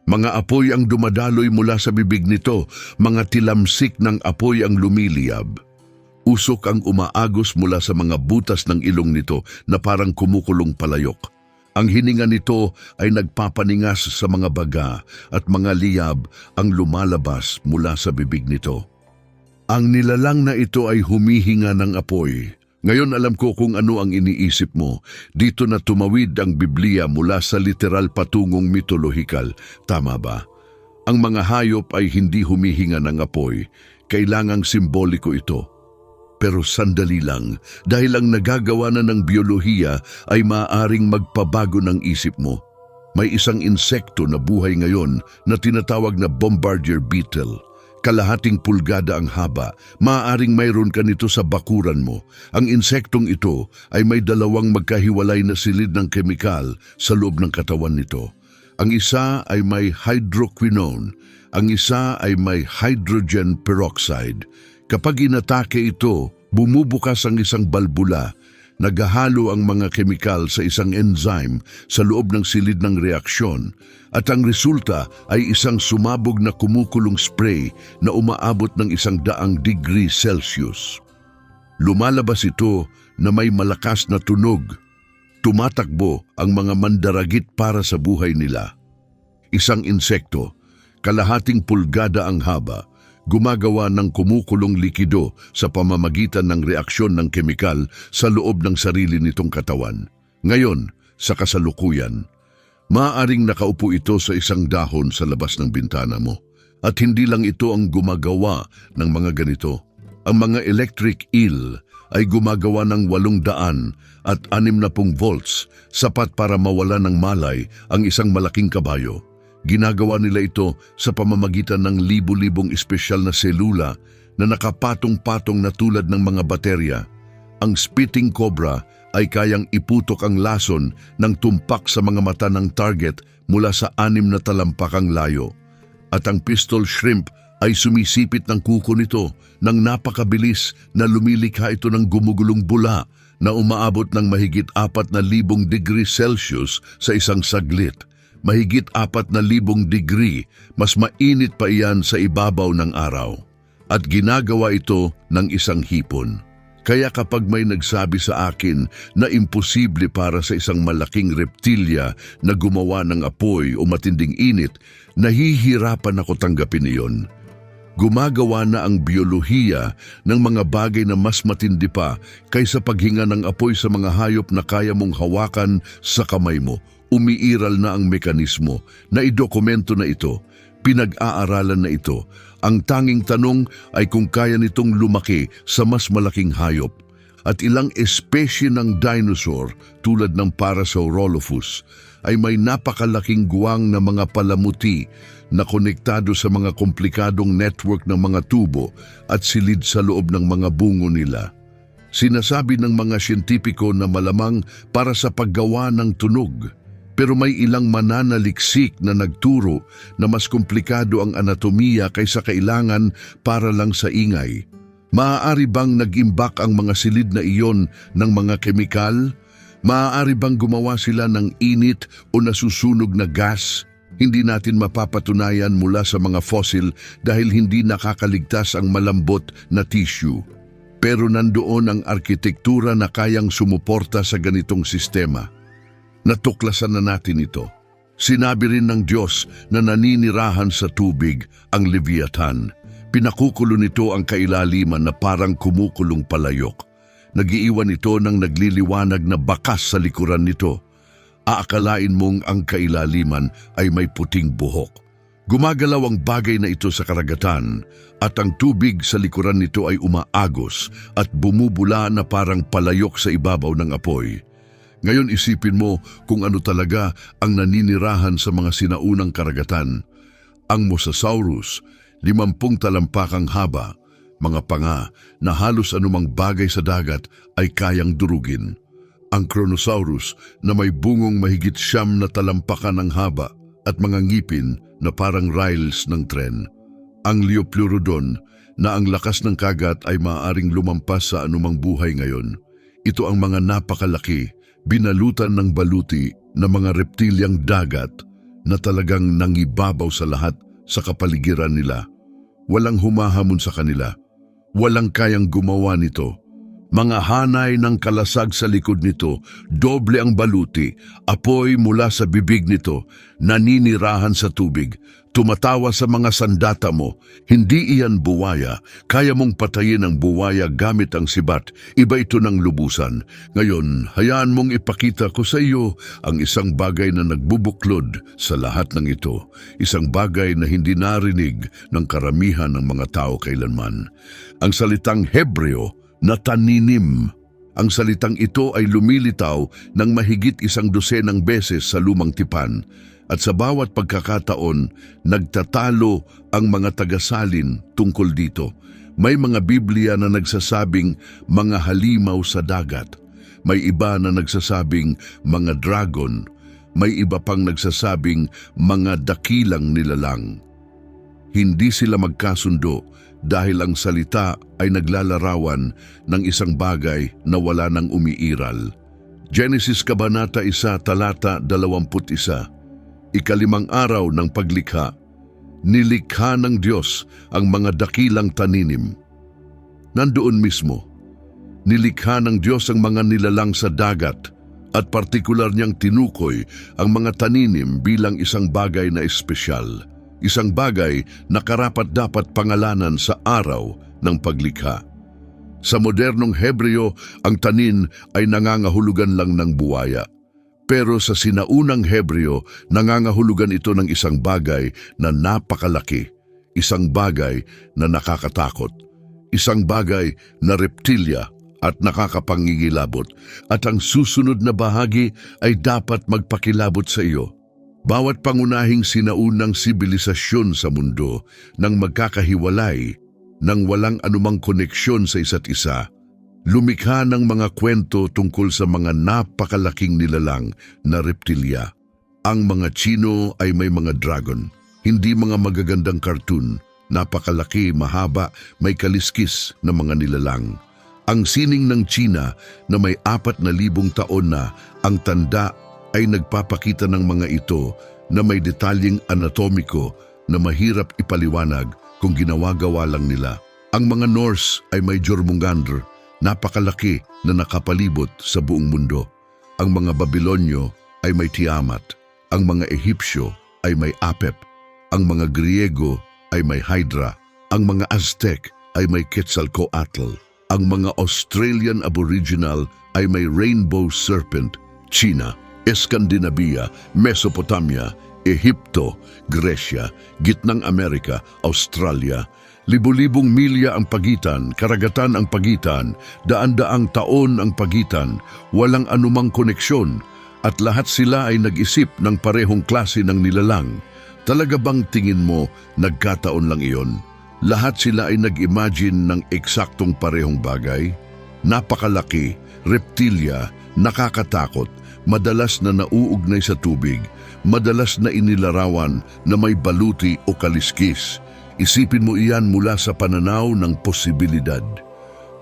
Mga apoy ang dumadaloy mula sa bibig nito, mga tilamsik ng apoy ang lumiliyab. Usok ang umaagos mula sa mga butas ng ilong nito na parang kumukulong palayok. Ang hininga nito ay nagpapaningas sa mga baga at mga liyab ang lumalabas mula sa bibig nito. Ang nilalang na ito ay humihinga ng apoy. Ngayon alam ko kung ano ang iniisip mo. Dito na tumawid ang Biblia mula sa literal patungong mitolohikal. Tama ba? Ang mga hayop ay hindi humihinga ng apoy. Kailangang simboliko ito. Pero sandali lang, dahil ang nagagawa na ng biolohiya ay maaaring magpabago ng isip mo. May isang insekto na buhay ngayon na tinatawag na bombardier beetle. Kalahating pulgada ang haba, maaaring mayroon ka nito sa bakuran mo. Ang insektong ito ay may dalawang magkahiwalay na silid ng kemikal sa loob ng katawan nito. Ang isa ay may hydroquinone, ang isa ay may hydrogen peroxide. Kapag inatake ito, bumubukas ang isang balbula. Naghahalo ang mga kemikal sa isang enzyme sa loob ng silid ng reaksyon at ang resulta ay isang sumabog na kumukulong spray na umaabot ng 100 degree Celsius. Lumalabas ito na may malakas na tunog. Tumatakbo ang mga mandaragit para sa buhay nila. Isang insekto, kalahating pulgada ang haba, gumagawa ng kumukulong likido sa pamamagitan ng reaksyon ng kemikal sa loob ng sarili nitong katawan. Ngayon, sa kasalukuyan, maaaring nakaupo ito sa isang dahon sa labas ng bintana mo. At hindi lang ito ang gumagawa ng mga ganito. Ang mga electric eel ay gumagawa ng 800 at 60 volts, sapat para mawala ng malay ang isang malaking kabayo. Ginagawa nila ito sa pamamagitan ng libu-libong espesyal na selula na nakapatong-patong na tulad ng mga baterya. Ang spitting cobra ay kayang iputok ang lason ng tumpak sa mga mata ng target mula sa 6 na talampakang layo. At ang pistol shrimp ay sumisipit ng kuko nito ng napakabilis na lumilikha ito ng gumugulong bula na umaabot ng mahigit 4,000 degree Celsius sa isang saglit. Mahigit 4,000 degree, mas mainit pa iyan sa ibabaw ng araw. At ginagawa ito ng isang hipon. Kaya kapag may nagsabi sa akin na imposible para sa isang malaking reptilya na gumawa ng apoy o matinding init, nahihirapan ako tanggapin iyon. Gumagawa na ang biolohiya ng mga bagay na mas matindi pa kaysa paghinga ng apoy sa mga hayop na kaya mong hawakan sa kamay mo. Umiiral na ang mekanismo na idokumento na ito, pinag-aaralan na ito. Ang tanging tanong ay kung kaya nitong lumaki sa mas malaking hayop. At ilang espesye ng dinosaur tulad ng Parasaurolophus ay may napakalaking guwang na mga palamuti na konektado sa mga komplikadong network ng mga tubo at silid sa loob ng mga bungo nila. Sinasabi ng mga siyentipiko na malamang para sa paggawa ng tunog. Pero may ilang mananaliksik na nagturo na mas komplikado ang anatomiya kaysa kailangan para lang sa ingay. Maaari bang nag-imbak ang mga silid na iyon ng mga kemikal? Maaari bang gumawa sila ng init o nasusunog na gas? Hindi natin mapapatunayan mula sa mga fossil dahil hindi nakakaligtas ang malambot na tissue. Pero nandoon ang arkitektura na kayang sumuporta sa ganitong sistema. Natuklasan na natin ito. Sinabi rin ng Diyos na naninirahan sa tubig ang Leviathan. Pinakukulo nito ang kailaliman na parang kumukulong palayok. Nagiiwan ito ng nagliliwanag na bakas sa likuran nito. Aakalain mong ang kailaliman ay may puting buhok. Gumagalaw ang bagay na ito sa karagatan at ang tubig sa likuran nito ay umaagos at bumubula na parang palayok sa ibabaw ng apoy. Ngayon isipin mo kung ano talaga ang naninirahan sa mga sinaunang karagatan. Ang Mosasaurus, 50 talampakang haba, mga panga na halos anumang bagay sa dagat ay kayang durugin. Ang Kronosaurus na may bungong mahigit 9 na talampakan ng haba at mga ngipin na parang rails ng tren. Ang Liopleurodon na ang lakas ng kagat ay maaaring lumampas sa anumang buhay ngayon. Ito ang mga napakalaki, binalutan ng baluti na mga reptilyang dagat na talagang nangibabaw sa lahat sa kapaligiran nila. Walang humahamon sa kanila. Walang kayang gumawa nito. Mga hanay ng kalasag sa likod nito, doble ang baluti, apoy mula sa bibig nito, naninirahan sa tubig, tumatawa sa mga sandata mo. Hindi iyan buwaya, kaya mong patayin ang buwaya gamit ang sibat, iba ito ng lubusan. Ngayon, hayaan mong ipakita ko sa iyo ang isang bagay na nagbubuklod sa lahat ng ito, isang bagay na hindi narinig ng karamihan ng mga tao kailanman. Ang salitang Hebreo na taninim. Ang salitang ito ay lumilitaw ng mahigit 100 beses sa lumang tipan at sa bawat pagkakataon nagtatalo ang mga tagasalin tungkol dito. May mga Biblia na nagsasabing mga halimaw sa dagat. May iba na nagsasabing mga dragon. May iba pang nagsasabing mga dakilang nilalang. Hindi sila magkasundo dahil ang salita ay naglalarawan ng isang bagay na wala nang umiiral. Genesis Kabanata 1, talata 21. Ikalimang araw ng paglikha, nilikha ng Diyos ang mga dakilang taninim. Nandoon mismo, nilikha ng Diyos ang mga nilalang sa dagat at partikular niyang tinukoy ang mga taninim bilang isang bagay na espesyal. Isang bagay na karapat-dapat pangalanan sa araw ng paglikha. Sa modernong Hebreo, ang tanin ay nangangahulugan lang ng buwaya. Pero sa sinaunang Hebreo, nangangahulugan ito ng isang bagay na napakalaki, isang bagay na nakakatakot, isang bagay na reptilya at nakakapangingilabot, at ang susunod na bahagi ay dapat magpakilabot sa iyo. Bawat pangunahing sinaunang sibilisasyon sa mundo nang magkakahiwalay, nang walang anumang koneksyon sa isa't isa, lumikha ng mga kwento tungkol sa mga napakalaking nilalang na reptilya. Ang mga Tsino ay may mga dragon, hindi mga magagandang cartoon, napakalaki, mahaba, may kaliskis na mga nilalang. Ang sining ng Tsina na may 4,000 taon na ang tanda ay nagpapakita ng mga ito na may detalyeng anatomiko na mahirap ipaliwanag kung ginawa-gawa lang nila. Ang mga Norse ay may Jormungandr, napakalaki na nakapalibot sa buong mundo. Ang mga Babilonyo ay may Tiamat. Ang mga Ehipsyo ay may Apep. Ang mga Griego ay may Hydra. Ang mga Aztec ay may Quetzalcoatl. Ang mga Australian Aboriginal ay may Rainbow Serpent. China, Escandinavia, Mesopotamia, Ehipto, Gresya, Gitnang Amerika, Australia. Libu-libong milya ang pagitan, karagatan ang pagitan, daan-daang taon ang pagitan, walang anumang koneksyon, at lahat sila ay nag-isip ng parehong klase ng nilalang. Talaga bang tingin mo nagkataon lang iyon? Lahat sila ay nag-imagine ng eksaktong parehong bagay? Napakalaki, reptilya, nakakatakot, madalas na nauugnay sa tubig, madalas na inilarawan na may baluti o kaliskis. Isipin mo iyan mula sa pananaw ng posibilidad.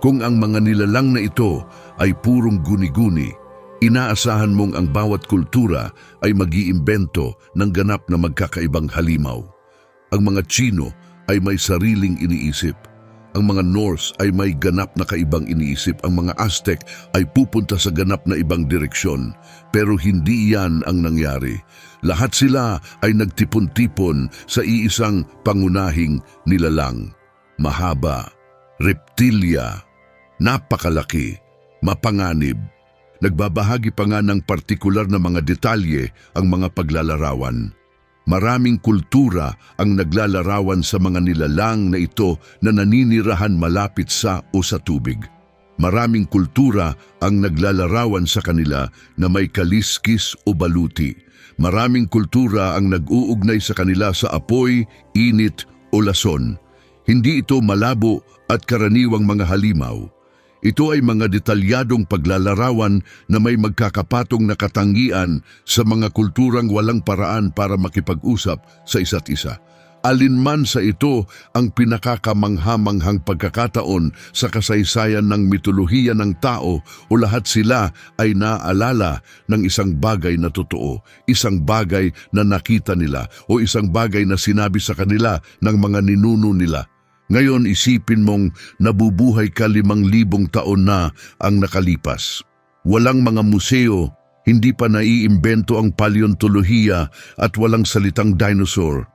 Kung ang mga nilalang na ito ay purong guni-guni, inaasahan mong ang bawat kultura ay mag-iimbento ng ganap na magkakaibang halimaw. Ang mga Tsino ay may sariling iniisip. Ang mga Norse ay may ganap na kaibang iniisip. Ang mga Aztec ay pupunta sa ganap na ibang direksyon. Pero hindi iyan ang nangyari. Lahat sila ay nagtipon-tipon sa iisang pangunahing nilalang. Mahaba, reptilya, napakalaki, mapanganib. Nagbabahagi pa nga ng partikular na mga detalye ang mga paglalarawan. Maraming kultura ang naglalarawan sa mga nilalang na ito na naninirahan malapit sa o sa tubig. Maraming kultura ang naglalarawan sa kanila na may kaliskis o baluti. Maraming kultura ang nag-uugnay sa kanila sa apoy, init o lason. Hindi ito malabo at karaniwang mga halimaw. Ito ay mga detalyadong paglalarawan na may magkakapatong na katangian sa mga kulturang walang paraan para makipag-usap sa isa't isa. Alinman sa ito ang pinakakamanghamanghang pagkakataon sa kasaysayan ng mitolohiya ng tao o lahat sila ay naaalala ng isang bagay na totoo, isang bagay na nakita nila o isang bagay na sinabi sa kanila ng mga ninuno nila. Ngayon isipin mong nabubuhay ka 5,000 taon na ang nakalipas. Walang mga museo, hindi pa naiimbento ang paleontolohiya at walang salitang dinosaur.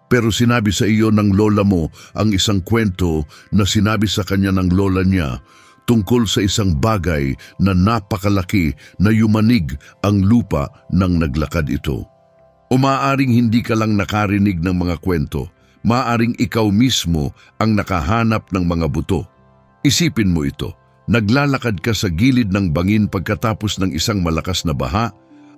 Pero sinabi sa iyo ng lola mo ang isang kwento na sinabi sa kanya ng lola niya tungkol sa isang bagay na napakalaki na yumanig ang lupa nang naglakad ito. O maaaring hindi ka lang nakarinig ng mga kwento, maaaring ikaw mismo ang nakahanap ng mga buto. Isipin mo ito, naglalakad ka sa gilid ng bangin pagkatapos ng isang malakas na baha,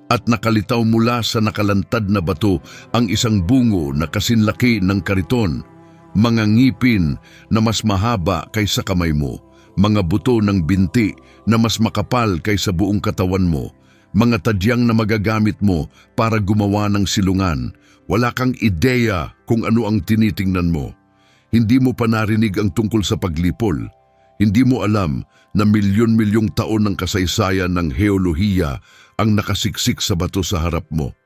at nakalitaw mula sa nakalantad na bato ang isang bungo na kasinlaki ng kariton, mga ngipin na mas mahaba kaysa kamay mo, mga buto ng binti na mas makapal kaysa buong katawan mo, mga tadyang na magagamit mo para gumawa ng silungan. Wala kang ideya kung ano ang tinitingnan mo. Hindi mo pa narinig ang tungkol sa paglipol. Hindi mo alam na milyon-milyong taon ng kasaysayan ng heolohiya ang nakasiksik sa bato sa harap mo.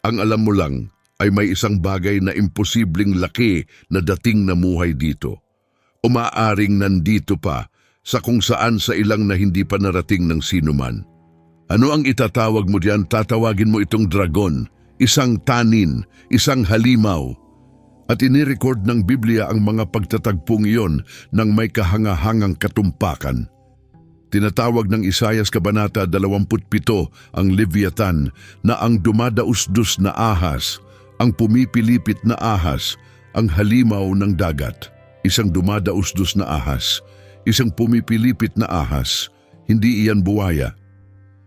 Ang alam mo lang ay may isang bagay na imposibleng laki na dating namuhay dito. O maaaring nandito pa sa kung saan sa ilang na hindi pa narating ng sinuman. Ano ang itatawag mo diyan? Tatawagin mo itong dragon, isang tanin, isang halimaw. At inirecord ng Biblia ang mga pagtatagpong iyon ng may kahangahangang katumpakan. Tinatawag ng Isaias Kabanata 27 ang Leviathan na ang dumadausdus na ahas, ang pumipilipit na ahas, ang halimaw ng dagat. Isang dumadausdus na ahas, isang pumipilipit na ahas, hindi iyan buwaya.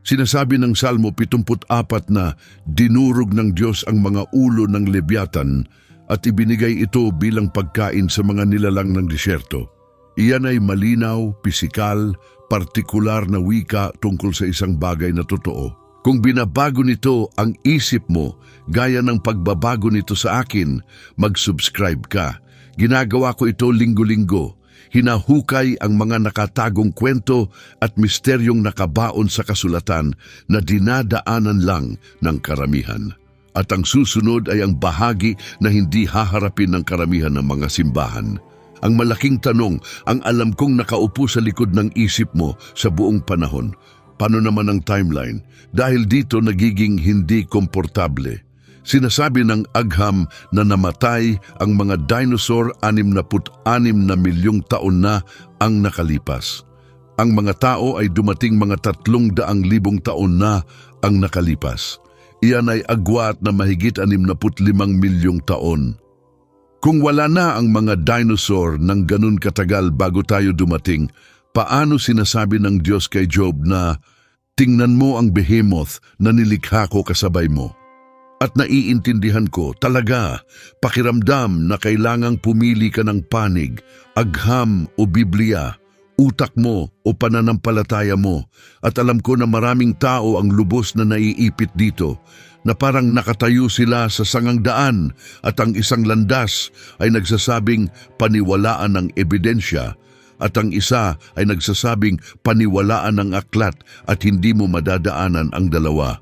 Sinasabi ng Salmo 74 na dinurog ng Diyos ang mga ulo ng Leviathan at ibinigay ito bilang pagkain sa mga nilalang ng disyerto. Iyan ay malinaw, pisikal, partikular na wika tungkol sa isang bagay na totoo. Kung binabago nito ang isip mo, gaya ng pagbabago nito sa akin, mag-subscribe ka. Ginagawa ko ito linggo-linggo. Hinahukay ang mga nakatagong kwento at misteryong nakabaon sa kasulatan na dinadaanan lang ng karamihan. At ang susunod ay ang bahagi na hindi haharapin ng karamihan ng mga simbahan. Ang malaking tanong, ang alam kong nakaupo sa likod ng isip mo sa buong panahon. Paano naman ang timeline? Dahil dito nagiging hindi komportable. Sinasabi ng agham na namatay ang mga dinosaur 66 na milyong taon na ang nakalipas. Ang mga tao ay dumating mga 300,000 taon na ang nakalipas. Iyan ay agwat na mahigit 65 milyong taon. Kung wala na ang mga dinosaur ng ganun katagal bago tayo dumating, paano sinasabi ng Diyos kay Job na, "Tingnan mo ang behemoth na nilikha ko kasabay mo"? At naiintindihan ko talaga, pakiramdam na kailangang pumili ka ng panig, agham o Biblia, utak mo o pananampalataya mo. At alam ko na maraming tao ang lubos na naiipit dito, na parang nakatayo sila sa sangang daan at ang isang landas ay nagsasabing paniwalaan ng ebidensya at ang isa ay nagsasabing paniwalaan ng aklat at hindi mo madadaanan ang dalawa.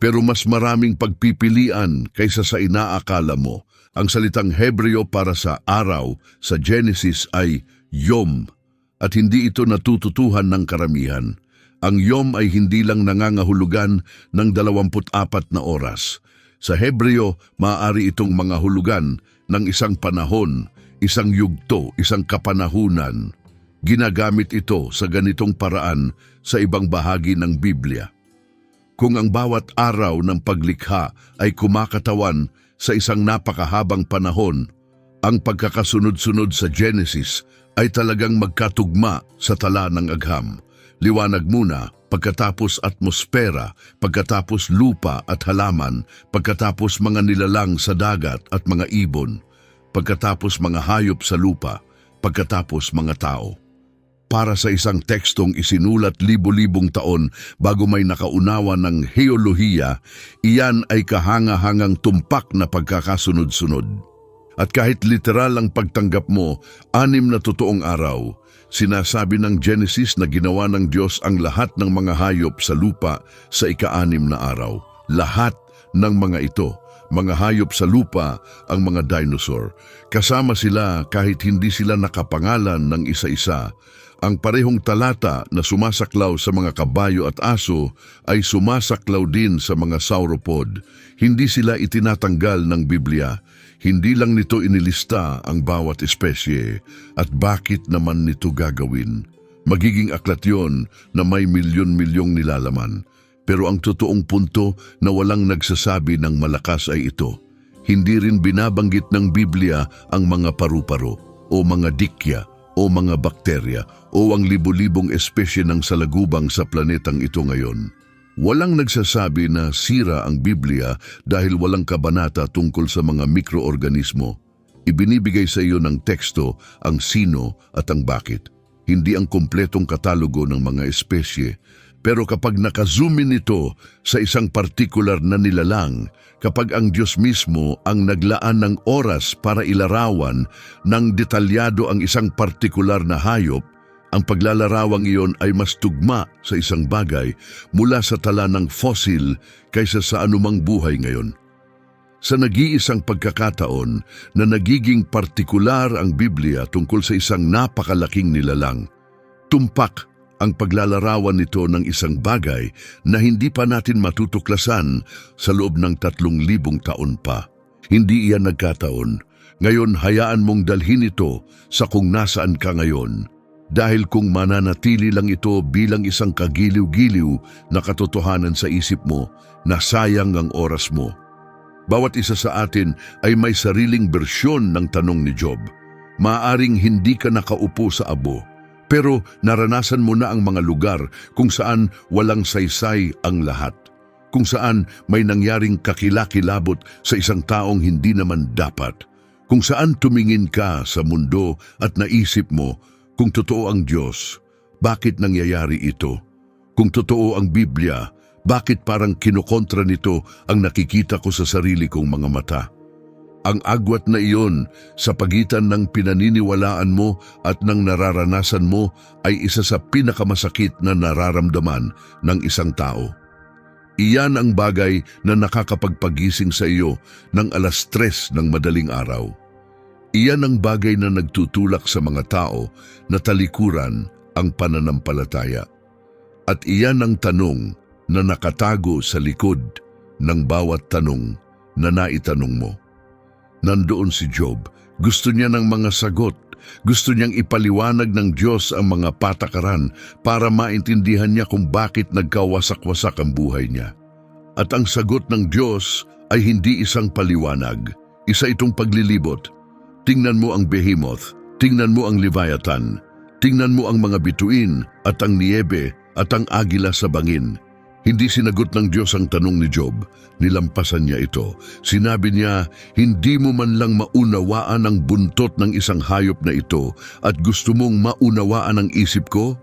Pero mas maraming pagpipilian kaysa sa inaakala mo. Ang salitang Hebreo para sa araw sa Genesis ay Yom at hindi ito natututuhan ng karamihan. Ang Yom ay hindi lang nangangahulugan ng 24 na oras. Sa Hebreo, maaari itong mga hulugan ng isang panahon, isang yugto, isang kapanahunan. Ginagamit ito sa ganitong paraan sa ibang bahagi ng Biblia. Kung ang bawat araw ng paglikha ay kumakatawan sa isang napakahabang panahon, ang pagkakasunod-sunod sa Genesis ay talagang magkatugma sa tala ng agham. Liwanag muna, pagkatapos atmosfera, pagkatapos lupa at halaman, pagkatapos mga nilalang sa dagat at mga ibon, pagkatapos mga hayop sa lupa, pagkatapos mga tao. Para sa isang tekstong isinulat libo-libong taon bago may nakaunawa ng heolohiya, iyan ay kahanga-hangang tumpak na pagkakasunod-sunod. At kahit literal ang pagtanggap mo, 6 na totoong araw, sinasabi ng Genesis na ginawa ng Diyos ang lahat ng mga hayop sa lupa sa ika-6 na araw. Lahat ng mga ito, mga hayop sa lupa, ang mga dinosaur. Kasama sila kahit hindi sila nakapangalan ng isa-isa. Ang parehong talata na sumasaklaw sa mga kabayo at aso ay sumasaklaw din sa mga sauropod. Hindi sila itinatanggal ng Biblia. Hindi lang nito inilista ang bawat espesye. At bakit naman nito gagawin? Magiging aklat yon na may milyon-milyong nilalaman. Pero ang totoong punto na walang nagsasabi ng malakas ay ito. Hindi rin binabanggit ng Biblia ang mga paru-paro o mga dikya o mga bakterya o ang libo-libong espesye ng salagubang sa planetang ito ngayon. Walang nagsasabi na sira ang Biblia dahil walang kabanata tungkol sa mga mikroorganismo. Ibinibigay sa iyo ng teksto ang sino at ang bakit. Hindi ang kumpletong katalogo ng mga espesye. Pero kapag nakazoom in ito sa isang partikular na nilalang, kapag ang Diyos mismo ang naglaan ng oras para ilarawan ng detalyado ang isang partikular na hayop, ang paglalarawang iyon ay mas tugma sa isang bagay mula sa tala ng fossil kaysa sa anumang buhay ngayon. Sa nag-iisang pagkakataon na nagiging partikular ang Biblia tungkol sa isang napakalaking nilalang, tumpak ang paglalarawan nito ng isang bagay na hindi pa natin matutuklasan sa loob ng 3,000 taon pa. Hindi iyan nagkataon. Ngayon hayaan mong dalhin ito sa kung nasaan ka ngayon. Dahil kung mananatili lang ito bilang isang kagiliw-giliw na katotohanan sa isip mo, nasayang ang oras mo. Bawat isa sa atin ay may sariling bersyon ng tanong ni Job. Maaring hindi ka nakaupo sa abo, pero naranasan mo na ang mga lugar kung saan walang saysay ang lahat. Kung saan may nangyaring kakilakilabot sa isang taong hindi naman dapat. Kung saan tumingin ka sa mundo at naisip mo, kung totoo ang Diyos, bakit nangyayari ito? Kung totoo ang Biblia, bakit parang kinukontra nito ang nakikita ko sa sarili kong mga mata? Ang agwat na iyon sa pagitan ng pinaniniwalaan mo at ng nararanasan mo ay isa sa pinakamasakit na nararamdaman ng isang tao. Iyan ang bagay na nakakapagpagising sa iyo ng 3:00 ng madaling araw. Iyan ang bagay na nagtutulak sa mga tao na talikuran ang pananampalataya. At iyan ang tanong na nakatago sa likod ng bawat tanong na naitanong mo. Nandoon si Job, gusto niya ng mga sagot, gusto niyang ipaliwanag ng Diyos ang mga patakaran para maintindihan niya kung bakit nagkawasak-wasak ang buhay niya. At ang sagot ng Diyos ay hindi isang paliwanag, isa itong paglilibot. Tingnan mo ang Behemoth, tingnan mo ang Leviathan, tingnan mo ang mga bituin at ang niebe at ang agila sa bangin. Hindi sinagot ng Diyos ang tanong ni Job, nilampasan niya ito. Sinabi niya, hindi mo man lang maunawaan ang buntot ng isang hayop na ito at gusto mong maunawaan ang isip ko?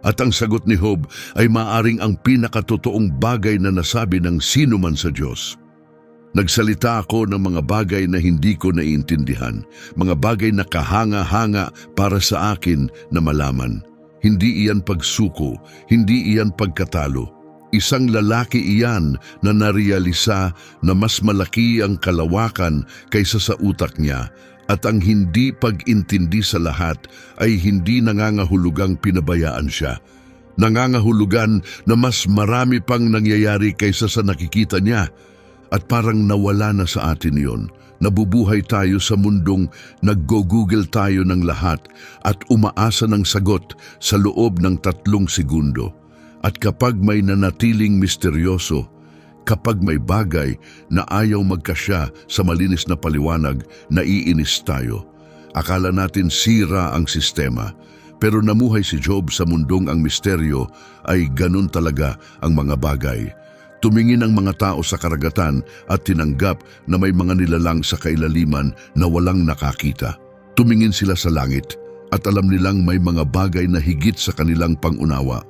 At ang sagot ni Job ay maaring ang pinakatotoong bagay na nasabi ng sino man sa Diyos. Nagsalita ako ng mga bagay na hindi ko naiintindihan, mga bagay na kahanga-hanga para sa akin na malaman. Hindi iyan pagsuko, hindi iyan pagkatalo. Isang lalaki iyan na narealisa na mas malaki ang kalawakan kaysa sa utak niya at ang hindi pag-intindi sa lahat ay hindi nangangahulugang pinabayaan siya. Nangangahulugan na mas marami pang nangyayari kaysa sa nakikita niya. At parang nawala na sa atin yon. Nabubuhay tayo sa mundong naggo-google tayo ng lahat at umaasa ng sagot sa loob ng 3 segundo. At kapag may nanatiling misteryoso, kapag may bagay na ayaw magkasya sa malinis na paliwanag, naiinis tayo. Akala natin sira ang sistema. Pero namuhay si Job sa mundong ang misteryo ay ganun talaga ang mga bagay. Tumingin ang mga tao sa karagatan at tinanggap na may mga nilalang sa kailaliman na walang nakakita. Tumingin sila sa langit at alam nilang may mga bagay na higit sa kanilang pangunawa.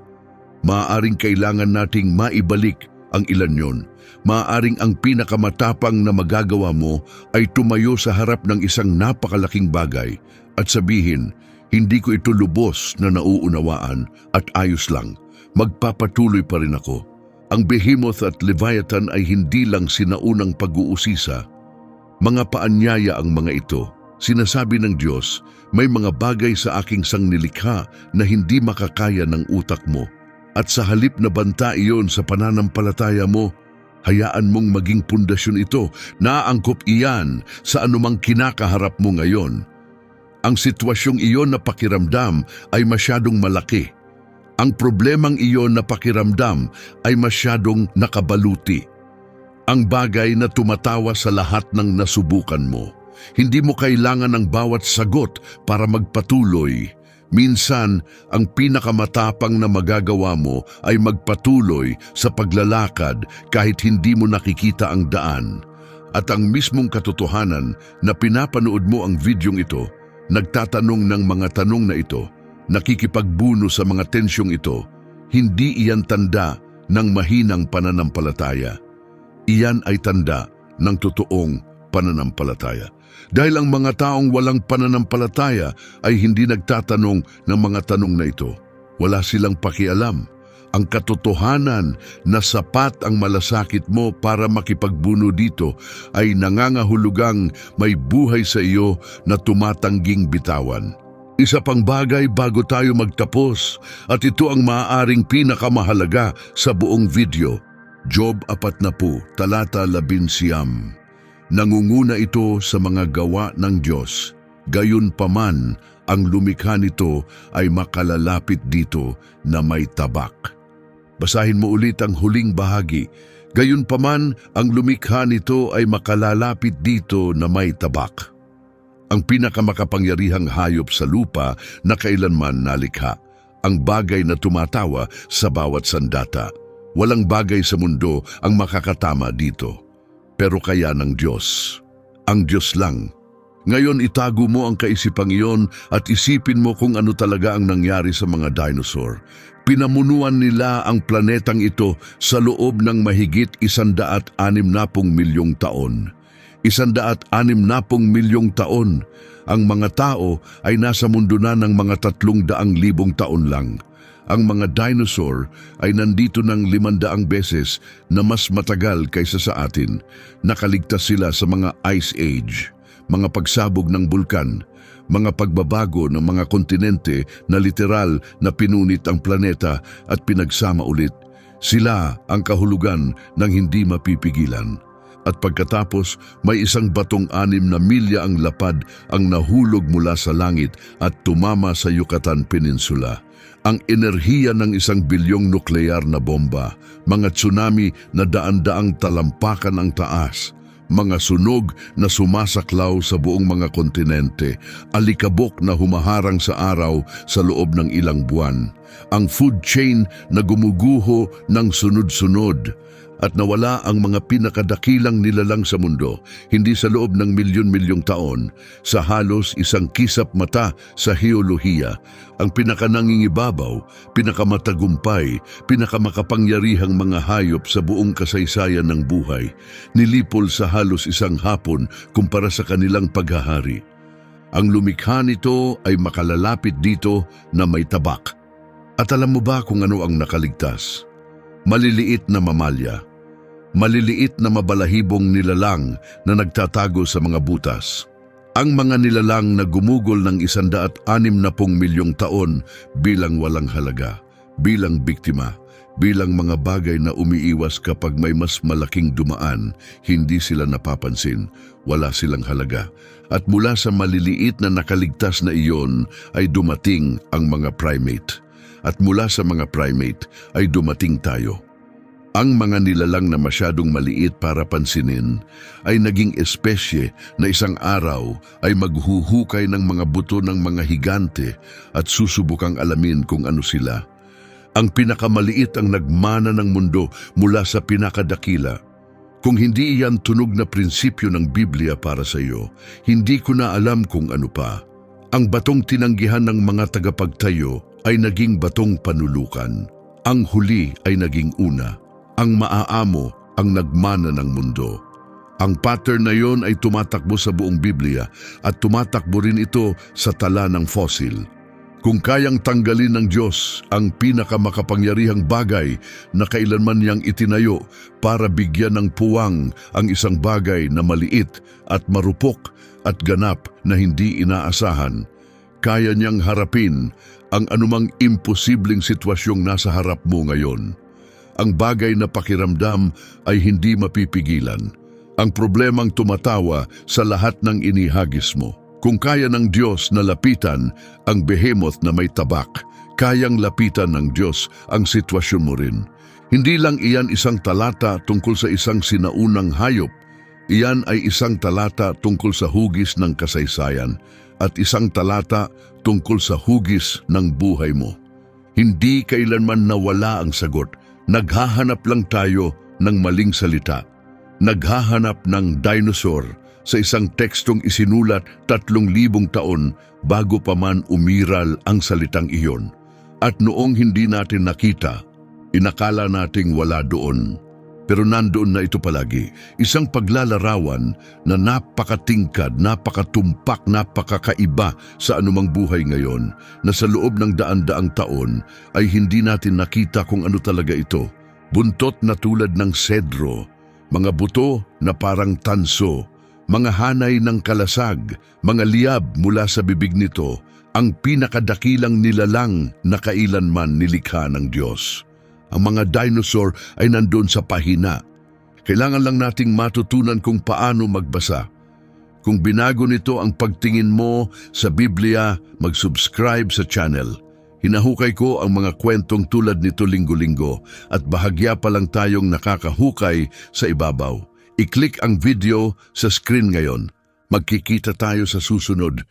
Maaaring kailangan nating maibalik ang ilan yon. Maaaring ang pinakamatapang na magagawa mo ay tumayo sa harap ng isang napakalaking bagay at sabihin, hindi ko ito lubos na nauunawaan at ayos lang. Magpapatuloy pa rin ako. Ang Behemoth at Leviathan ay hindi lang sinaunang pag-uusisa. Mga paanyaya ang mga ito. Sinasabi ng Diyos, may mga bagay sa aking sangnilikha na hindi makakaya ng utak mo. At sa halip na banta iyon sa pananampalataya mo, hayaan mong maging pundasyon ito. Naangkop iyan sa anumang kinakaharap mo ngayon. Ang sitwasyong iyon na pakiramdam ay masyadong malaki. Ang problemang iyon na pakiramdam ay masyadong nakabaluti. Ang bagay na tumatawa sa lahat ng nasubukan mo. Hindi mo kailangan ng bawat sagot para magpatuloy. Minsan, ang pinakamatapang na magagawa mo ay magpatuloy sa paglalakad kahit hindi mo nakikita ang daan. At ang mismong katotohanan na pinapanood mo ang videong ito, nagtatanong ng mga tanong na ito, nakikipagbuno sa mga tensyong ito, hindi iyan tanda ng mahinang pananampalataya. Iyan ay tanda ng totoong pananampalataya. Dahil ang mga taong walang pananampalataya ay hindi nagtatanong ng mga tanong na ito. Wala silang pakialam. Ang katotohanan na sapat ang malasakit mo para makipagbuno dito ay nangangahulugang may buhay sa iyo na tumatangging bitawan. Isa pang bagay bago tayo magtapos at ito ang maaaring pinakamahalaga sa buong video. Job 40, talata 11. Nangunguna ito sa mga gawa ng Diyos. Gayunpaman, ang lumikha nito ay makalalapit dito na may tabak. Basahin mo ulit ang huling bahagi. Gayunpaman, ang lumikha nito ay makalalapit dito na may tabak. Ang pinakamakapangyarihang hayop sa lupa na kailanman nalikha, ang bagay na tumatawa sa bawat sandata. Walang bagay sa mundo ang makakatama dito. Pero kaya ng Diyos. Ang Diyos lang. Ngayon itago mo ang kaisipang iyon at isipin mo kung ano talaga ang nangyari sa mga dinosaur. Pinamunuan nila ang planetang ito sa loob ng mahigit 160 milyong taon. 160 milyong taon. Ang mga tao ay nasa mundo na ng mga 300,000 taon lang. Ang mga dinosaur ay nandito ng 500 beses na mas matagal kaysa sa atin. Nakaligtas sila sa mga ice age, mga pagsabog ng bulkan, mga pagbabago ng mga kontinente na literal na pinunit ang planeta at pinagsama ulit. Sila ang kahulugan ng hindi mapipigilan. At pagkatapos, may isang batong 6 na milya ang lapad ang nahulog mula sa langit at tumama sa Yucatan Peninsula. Ang enerhiya ng 1 bilyong nuklear na bomba, mga tsunami na daan-daang talampakan ang taas, mga sunog na sumasaklaw sa buong mga kontinente, alikabok na humaharang sa araw sa loob ng ilang buwan, ang food chain na gumuguho ng sunod-sunod, at nawala ang mga pinakadakilang nilalang sa mundo, hindi sa loob ng milyon-milyong taon, sa halos isang kisap mata sa heolohiya, ang pinakanangingibabaw, pinakamatagumpay, pinakamakapangyarihang mga hayop sa buong kasaysayan ng buhay, nilipol sa halos isang hapon kumpara sa kanilang paghahari. Ang lumikha nito ay makalalapit dito na may tabak. At alam mo ba kung ano ang nakaligtas? Maliliit na mamalya, maliliit na mabalahibong nilalang na nagtatago sa mga butas. Ang mga nilalang na gumugol ng 160 milyong taon bilang walang halaga, bilang biktima, bilang mga bagay na umiiwas kapag may mas malaking dumaan, hindi sila napapansin, wala silang halaga. At mula sa maliliit na nakaligtas na iyon ay dumating ang mga primate. At mula sa mga primate ay dumating tayo. Ang mga nilalang na masyadong maliit para pansinin ay naging espesye na isang araw ay maghuhukay ng mga buto ng mga higante at susubukang alamin kung ano sila. Ang pinakamaliit ang nagmana ng mundo mula sa pinakadakila. Kung hindi iyan tunog na prinsipyo ng Biblia para sa iyo, hindi ko na alam kung ano pa. Ang batong tinanggihan ng mga tagapagtayo ay naging batong panulukan. Ang huli ay naging una. Ang maaamo ang nagmana ng mundo. Ang pattern na yon ay tumatakbo sa buong Biblia at tumatakbo rin ito sa tala ng fossil. Kung kayang tanggalin ng Diyos ang pinakamakapangyarihang bagay na kailanman niyang itinayo para bigyan ng puwang ang isang bagay na maliit at marupok at ganap na hindi inaasahan, kaya niyang harapin ang anumang imposibleng sitwasyong nasa harap mo ngayon. Ang bagay na pakiramdam ay hindi mapipigilan. Ang problemang tumatawa sa lahat ng inihagis mo. Kung kaya ng Diyos na lapitan ang behemoth na may tabak, kayang lapitan ng Diyos ang sitwasyon mo rin. Hindi lang iyan isang talata tungkol sa isang sinaunang hayop. Iyan ay isang talata tungkol sa hugis ng kasaysayan at isang talata tungkol sa hugis ng buhay mo. Hindi kailanman nawala ang sagot. Naghahanap lang tayo ng maling salita. Naghahanap ng dinosaur sa isang tekstong isinulat 3,000 taon bago pa man umiral ang salitang iyon. At noong hindi natin nakita, inakala nating wala doon. Pero nandoon na ito palagi, isang paglalarawan na napakatingkad, napakatumpak, napakakaiba sa anumang buhay ngayon, na sa loob ng daan-daang taon ay hindi natin nakita kung ano talaga ito. Buntot na tulad ng sedro, mga buto na parang tanso, mga hanay ng kalasag, mga liyab mula sa bibig nito, ang pinakadakilang nilalang na kailanman nilikha ng Diyos. Ang mga dinosaur ay nandun sa pahina. Kailangan lang nating matutunan kung paano magbasa. Kung binago nito ang pagtingin mo sa Biblia, mag-subscribe sa channel. Hinahukay ko ang mga kwentong tulad nito linggo-linggo at bahagya pa lang tayong nakakahukay sa ibabaw. I-click ang video sa screen ngayon. Magkikita tayo sa susunod.